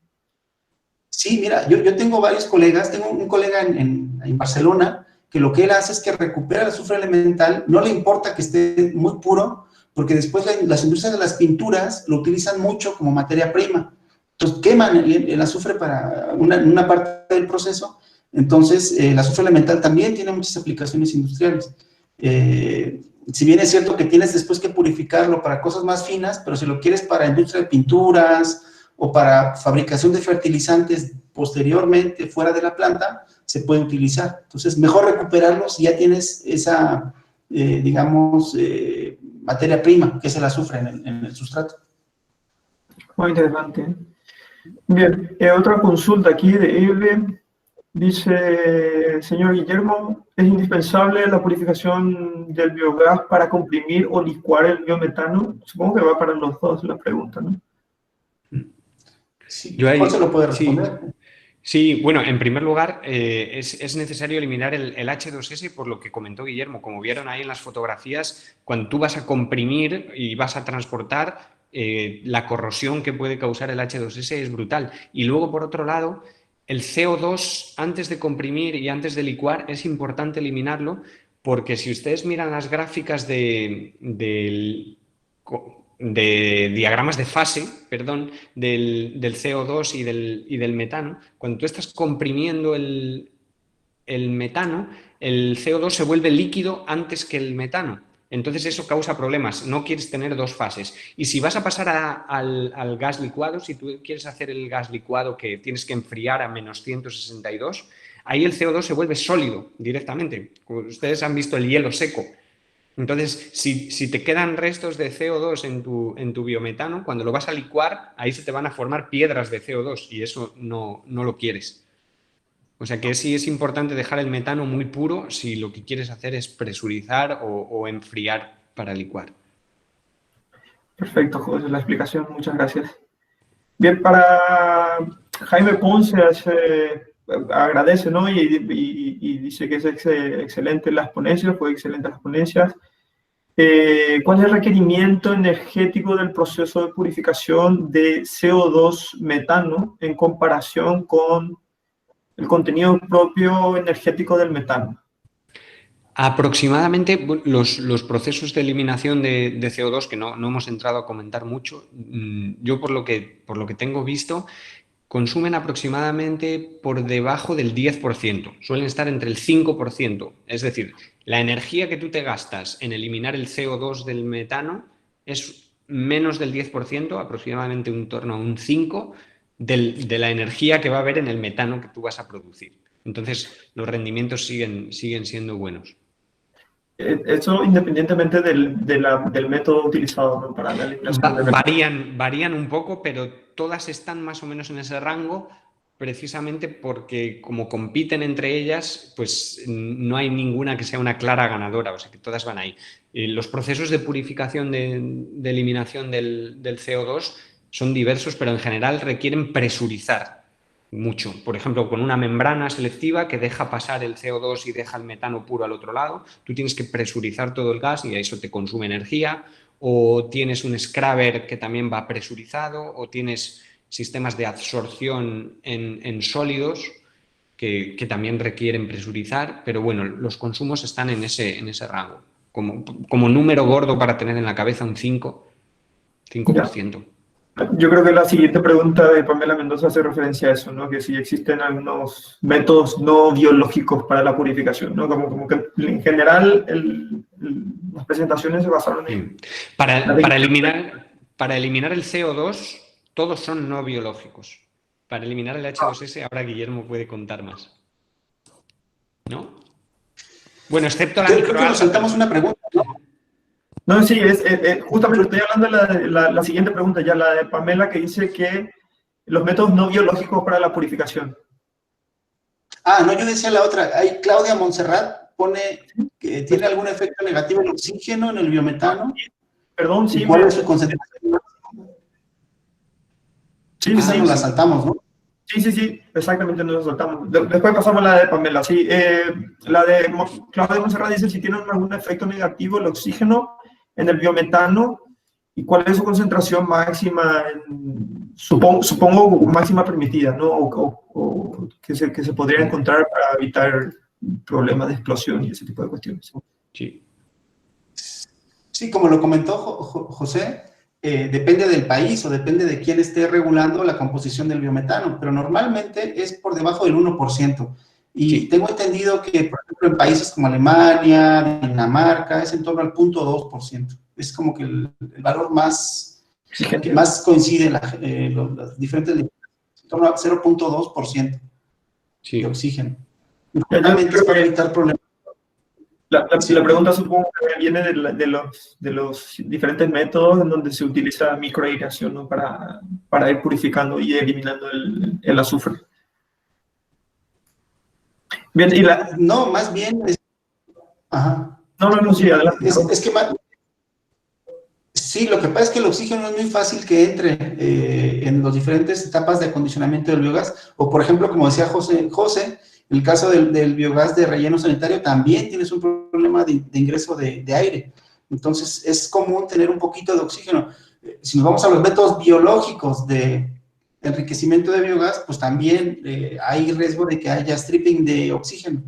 Sí, mira, yo tengo varios colegas, tengo un colega en Barcelona que lo que él hace es que recupera el azufre elemental, no le importa que esté muy puro, porque después las industrias de las pinturas lo utilizan mucho como materia prima. Entonces queman el azufre para una parte del proceso. Entonces el azufre elemental también tiene muchas aplicaciones industriales. Si bien es cierto que tienes después que purificarlo para cosas más finas, pero si lo quieres para industria de pinturas o para fabricación de fertilizantes posteriormente fuera de la planta, se puede utilizar. Entonces, mejor recuperarlo si ya tienes esa, digamos, materia prima, que es el azufre en el sustrato. Muy interesante. Bien, otra consulta aquí de Eve. Dice, señor Guillermo, ¿es indispensable la purificación del biogás para comprimir o licuar el biometano? Supongo que va para los dos la pregunta, ¿no? Sí, ¿cuál se lo puede responder? Sí, bueno, en primer lugar, es necesario eliminar el H2S por lo que comentó Guillermo. Como vieron ahí en las fotografías, cuando tú vas a comprimir y vas a transportar, la corrosión que puede causar el H2S es brutal. Y luego, por otro lado, el CO2, antes de comprimir y antes de licuar, es importante eliminarlo porque si ustedes miran las gráficas de diagramas de fase, perdón, del CO2 y del metano. Cuando tú estás comprimiendo el metano, el CO2 se vuelve líquido antes que el metano. Entonces eso causa problemas, no quieres tener dos fases. Y si vas a pasar al gas licuado, si tú quieres hacer el gas licuado que tienes que enfriar a menos 162, ahí el CO2 se vuelve sólido directamente. Ustedes han visto el hielo seco. Entonces, si te quedan restos de CO2 en tu biometano, cuando lo vas a licuar, ahí se te van a formar piedras de CO2 y eso no lo quieres. O sea que sí es importante dejar el metano muy puro si lo que quieres hacer es presurizar o enfriar para licuar. Perfecto, José, la explicación, muchas gracias. Bien, para Jaime Ponce agradece, ¿no? Y dice que es excelente las ponencias, fue excelente las ponencias. ¿Cuál es el requerimiento energético del proceso de purificación de CO2 metano en comparación con el contenido propio energético del metano? Aproximadamente los procesos de eliminación de CO2, que no hemos entrado a comentar mucho, yo por lo que tengo visto, consumen aproximadamente por debajo del 10%, suelen estar entre el 5%, es decir, la energía que tú te gastas en eliminar el CO2 del metano es menos del 10%, aproximadamente en torno a un 5% de la energía que va a haber en el metano que tú vas a producir. Entonces, los rendimientos siguen siendo buenos. Eso independientemente del método utilizado, ¿no? Para la eliminación del metano. Varían un poco, pero todas están más o menos en ese rango, precisamente porque como compiten entre ellas, pues no hay ninguna que sea una clara ganadora, o sea que todas van ahí. Los procesos de purificación de eliminación del CO2 son diversos, pero en general requieren presurizar mucho. Por ejemplo, con una membrana selectiva que deja pasar el CO2 y deja el metano puro al otro lado, tú tienes que presurizar todo el gas y eso te consume energía, o tienes un scrubber que también va presurizado, o tienes sistemas de absorción en sólidos que también requieren presurizar, pero bueno, los consumos están en ese rango. Como número gordo para tener en la cabeza un 5%. Ya. Yo creo que la siguiente pregunta de Pamela Mendoza hace referencia a eso, ¿no? Que si existen algunos métodos no biológicos para la purificación, ¿no? Como que en general las presentaciones se basaron en... Para eliminar el CO2, todos son no biológicos. Para eliminar el H2S, ahora Guillermo puede contar más. ¿No? Bueno, excepto la microalga. Creo que nos saltamos una pregunta, ¿no? No, sí, justamente estoy hablando de la siguiente pregunta, ya la de Pamela, que dice que los métodos no biológicos para la purificación. Ah, no, yo decía la otra. Ahí Claudia Montserrat pone que tiene algún efecto negativo el oxígeno en el biometano. Perdón, sí. ¿Cuál es su concentración? Sí, esa nos la saltamos, ¿no? Sí, exactamente, nos la saltamos. Después pasamos a la de Pamela, sí. La de Claudia Montserrat dice si tiene algún efecto negativo el oxígeno en el biometano y cuál es su concentración máxima, supongo máxima permitida, ¿no? O que se podría encontrar para evitar problemas de explosión y ese tipo de cuestiones. Sí, como lo comentó José, depende del país o depende de quién esté regulando la composición del biometano, pero normalmente es por debajo del 1%. Y tengo entendido que, por ejemplo, en países como Alemania, Dinamarca, es en torno al 0.2%. Es como que el valor que más coincide en las diferentes, en torno al 0.2% de oxígeno. Normalmente es para evitar problemas. La pregunta supongo que viene de los diferentes métodos en donde se utiliza microaireación, ¿no? Para ir purificando y eliminando el azufre. Bien, no, más bien... Ajá. No, sí, adelante. Es que sí, lo que pasa es que el oxígeno no es muy fácil que entre en las diferentes etapas de acondicionamiento del biogás, o por ejemplo, como decía José, en el caso del biogás de relleno sanitario también tienes un problema de ingreso de aire. Entonces, es común tener un poquito de oxígeno. Si nos vamos a los métodos biológicos de enriquecimiento de biogás, pues también hay riesgo de que haya stripping de oxígeno.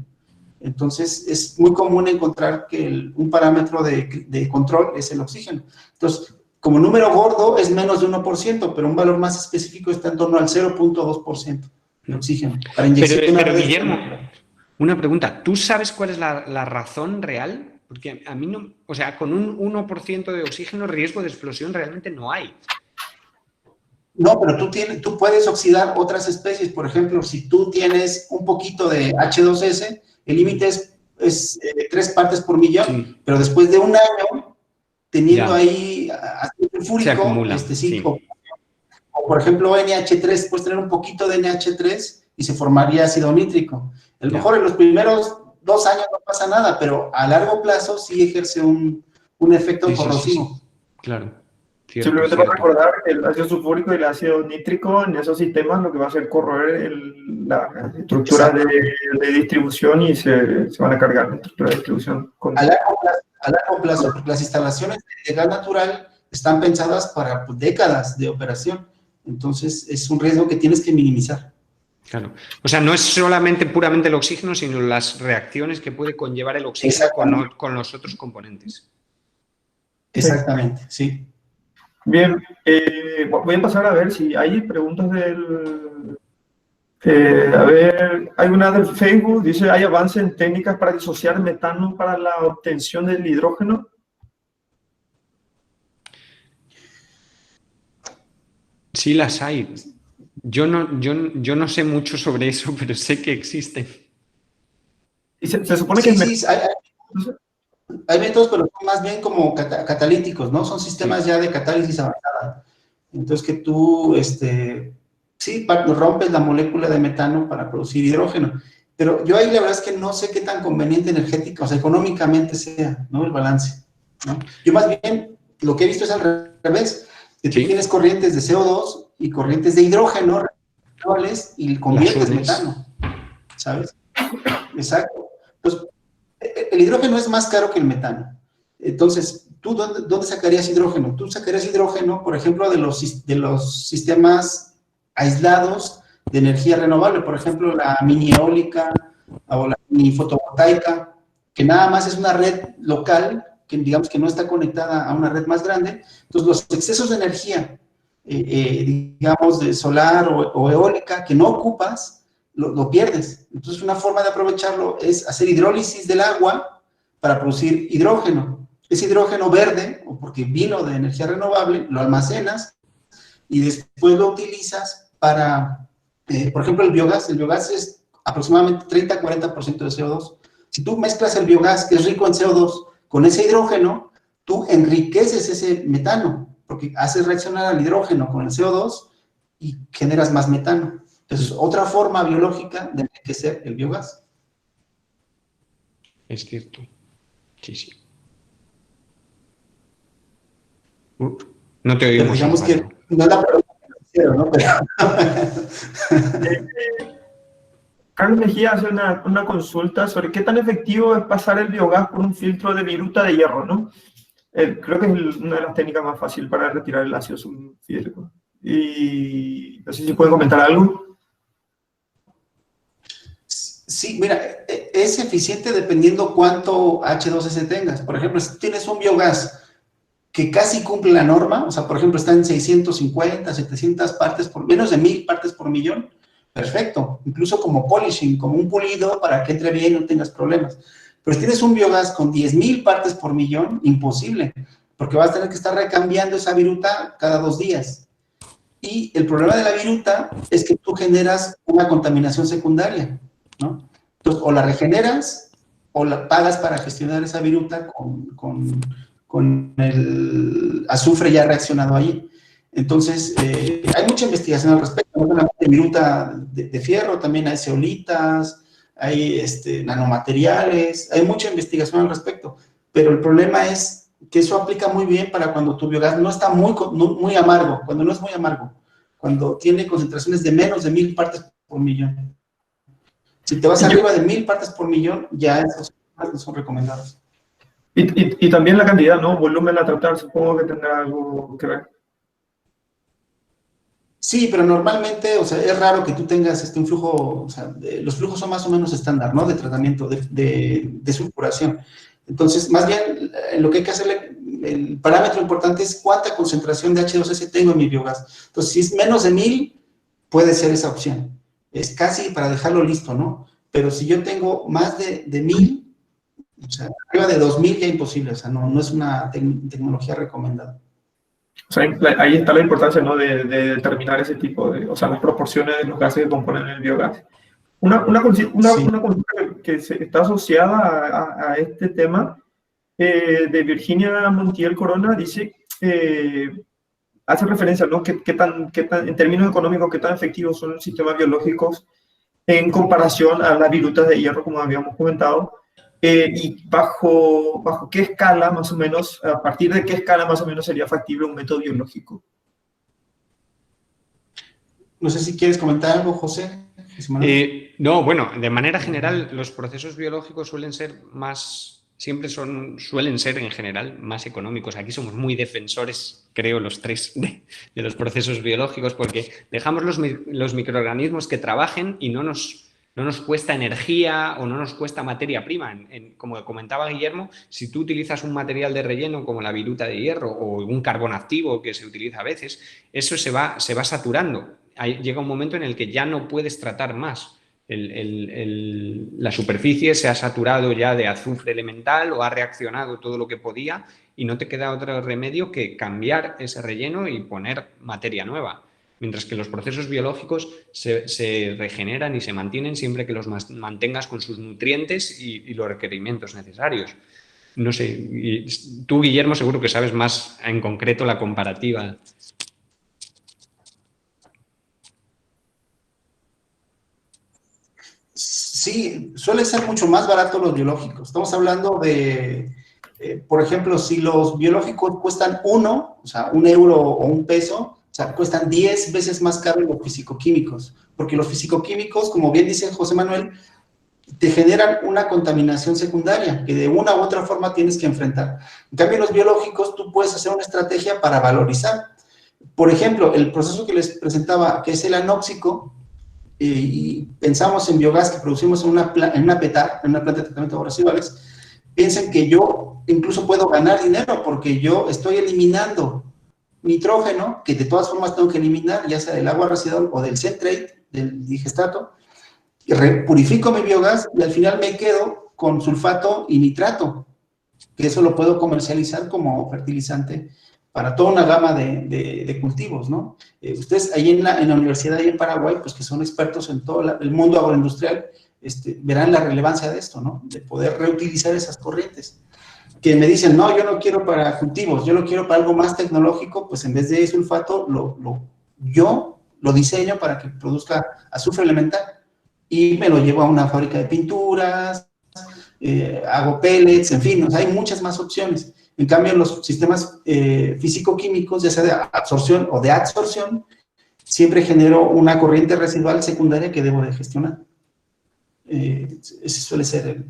Entonces, es muy común encontrar que un parámetro de control es el oxígeno. Entonces, como número gordo es menos de 1%, pero un valor más específico está en torno al 0.2% de oxígeno. Para inyección Pero Guillermo, una pregunta. ¿Tú sabes cuál es la razón real? Porque a mí no... O sea, con un 1% de oxígeno, riesgo de explosión realmente no hay. No, pero tú puedes oxidar otras especies. Por ejemplo, si tú tienes un poquito de H2S, el límite es 3 partes por millón, Sí. pero después de un año, teniendo Ya. ahí ácido Se sulfúrico, acumula. sí, Sí. o por ejemplo NH3, puedes tener un poquito de NH3 y se formaría ácido nítrico. A lo Ya. mejor en los primeros 2 años no pasa nada, pero a largo plazo sí ejerce un efecto Sí, sí, sí, corrosivo. sí. Claro. Cierto, Simplemente cierto. para recordar que el ácido sulfúrico y el ácido nítrico en esos sistemas lo que va a hacer es corroer la estructura de distribución y se van a cargar la estructura de distribución. A largo plazo, porque las instalaciones de gas natural están pensadas para décadas de operación. Entonces, es un riesgo que tienes que minimizar. Claro. O sea, no es solamente puramente el oxígeno, sino las reacciones que puede conllevar el oxígeno con los otros componentes. Exactamente, sí. Bien, voy a pasar a ver si hay preguntas del... a ver, hay una del Facebook, dice, ¿hay avance en técnicas para disociar metano para la obtención del hidrógeno? Sí las hay. Yo no sé mucho sobre eso, pero sé que existen. Y se supone que Sí, hay métodos, pero son más bien como catalíticos, ¿no? Son sistemas ya de catálisis avanzada. Entonces, que tú, rompes la molécula de metano para producir hidrógeno. Pero yo ahí la verdad es que no sé qué tan conveniente energética, o sea, económicamente sea, ¿no? El balance, ¿no? Yo más bien, lo que he visto es al revés, que tú tienes corrientes de CO2 y corrientes de hidrógeno renovables y conviertes metano, ¿sabes? Exacto. Entonces, el hidrógeno es más caro que el metano. Entonces, ¿tú dónde sacarías hidrógeno? Tú sacarías hidrógeno, por ejemplo, de los sistemas aislados de energía renovable, por ejemplo, la mini eólica o la mini fotovoltaica, que nada más es una red local, que digamos que no está conectada a una red más grande. Entonces, los excesos de energía, digamos, de solar o eólica que no ocupas, lo pierdes. Entonces, una forma de aprovecharlo es hacer hidrólisis del agua para producir hidrógeno. Ese hidrógeno verde, o porque vino de energía renovable, lo almacenas y después lo utilizas para, por ejemplo, el biogás. El biogás es aproximadamente 30-40% de CO2. Si tú mezclas el biogás, que es rico en CO2, con ese hidrógeno, tú enriqueces ese metano, porque haces reaccionar al hidrógeno con el CO2 y generas más metano. Entonces, otra forma biológica de enriquecer el biogás. Es cierto. Sí, sí. No te oímos. Pero digamos que no es la pregunta que hicieron, ¿no? Carlos Mejía hace una consulta sobre qué tan efectivo es pasar el biogás por un filtro de viruta de hierro, ¿no? Creo que es una de las técnicas más fáciles para retirar el ácido sulfúrico. Y no sé si pueden comentar algo. Sí, mira, es eficiente dependiendo cuánto H2S tengas. Por ejemplo, si tienes un biogás que casi cumple la norma, o sea, por ejemplo, está en 650, 700 partes por, menos de 1000 partes por millón, perfecto. Incluso como polishing, como un pulido para que entre bien y no tengas problemas. Pero si tienes un biogás con 10,000 partes por millón, imposible, porque vas a tener que estar recambiando esa viruta cada 2 días. Y el problema de la viruta es que tú generas una contaminación secundaria, ¿no? Entonces, o la regeneras o la pagas para gestionar esa viruta con el azufre ya reaccionado ahí. Entonces, hay mucha investigación al respecto, no solamente viruta de fierro, también hay zeolitas, hay nanomateriales, hay mucha investigación al respecto, pero el problema es que eso aplica muy bien para cuando tu biogás no está muy amargo, cuando no es muy amargo, cuando tiene concentraciones de menos de 1000 partes por millón. Si te vas arriba de 1000 partes por millón, ya esos son recomendados. Y también la cantidad, ¿no? Volumen a tratar, supongo que tendrá algo que ver. Sí, pero normalmente, o sea, es raro que tú tengas un flujo, o sea, los flujos son más o menos estándar, ¿no? De tratamiento, de sulfuración. Entonces, más bien, lo que hay que hacerle el parámetro importante es cuánta concentración de H2S tengo en mi biogás. Entonces, si es menos de 1000, puede ser esa opción. Es casi para dejarlo listo, ¿no? Pero si yo tengo más de 1000, o sea, arriba de 2000 ya imposible, o sea, no es una tecnología recomendada. O sea, ahí está la importancia, ¿no? de determinar ese tipo de, o sea, las proporciones de los gases que componen el biogás. Una consulta que está asociada a este tema, de Virginia Montiel Corona, dice, hace referencia, ¿no? ¿Qué tan, en términos económicos, qué tan efectivos son los sistemas biológicos en comparación a las virutas de hierro, como habíamos comentado? Y bajo qué escala, más o menos, a partir de qué escala más o menos sería factible un método biológico. No sé si quieres comentar algo, José. No, bueno, de manera general, los procesos biológicos suelen ser suelen ser en general más económicos. Aquí somos muy defensores, creo, los tres, de los procesos biológicos, porque dejamos los microorganismos que trabajen y no nos cuesta energía o no nos cuesta materia prima. Como comentaba Guillermo, si tú utilizas un material de relleno como la viruta de hierro o un carbón activo que se utiliza a veces, eso se va saturando. Llega un momento en el que ya no puedes tratar más. La superficie se ha saturado ya de azufre elemental o ha reaccionado todo lo que podía y no te queda otro remedio que cambiar ese relleno y poner materia nueva. Mientras que los procesos biológicos se regeneran y se mantienen siempre que los mantengas con sus nutrientes y los requerimientos necesarios. No sé, tú, Guillermo, seguro que sabes más en concreto la comparativa. Sí, suele ser mucho más barato los biológicos. Estamos hablando de, por ejemplo, si los biológicos cuestan 1, o sea, 1 euro o 1 peso, o sea, cuestan 10 veces más caro los fisicoquímicos, porque los fisicoquímicos, como bien dice José Manuel, te generan una contaminación secundaria que de una u otra forma tienes que enfrentar. En cambio, los biológicos, tú puedes hacer una estrategia para valorizar. Por ejemplo, el proceso que les presentaba, que es el anóxico, y pensamos en biogás que producimos en una PETAR, en una planta de tratamiento de aguas residuales, piensen que yo incluso puedo ganar dinero porque yo estoy eliminando nitrógeno, que de todas formas tengo que eliminar, ya sea del agua residual o del centrate, del digestato, y purifico mi biogás y al final me quedo con sulfato y nitrato, que eso lo puedo comercializar como fertilizante para toda una gama de cultivos, ¿no? Ustedes ahí en la universidad, ahí en Paraguay, pues que son expertos en todo el mundo agroindustrial, verán la relevancia de esto, ¿no? De poder reutilizar esas corrientes. Que me dicen, no, yo no quiero para cultivos, yo lo quiero para algo más tecnológico, pues en vez de sulfato, yo lo diseño para que produzca azufre elemental y me lo llevo a una fábrica de pinturas, hago pellets, en fin, o sea, hay muchas más opciones. En cambio, los sistemas físico-químicos, ya sea de absorción o de adsorción, siempre genero una corriente residual secundaria que debo de gestionar. Ese suele ser el...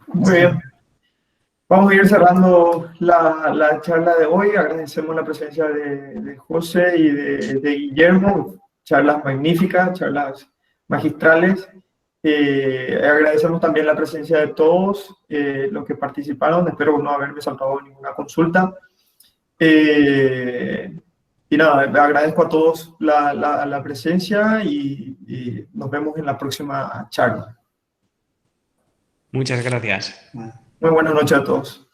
Muy bien. Vamos a ir cerrando la charla de hoy. Agradecemos la presencia de José y de Guillermo. Charlas magníficas, charlas magistrales. Agradecemos también la presencia de todos los que participaron. Espero no haberme saltado ninguna consulta. Y nada, agradezco a todos la presencia y nos vemos en la próxima charla. Muchas gracias. Muy buenas noches a todos.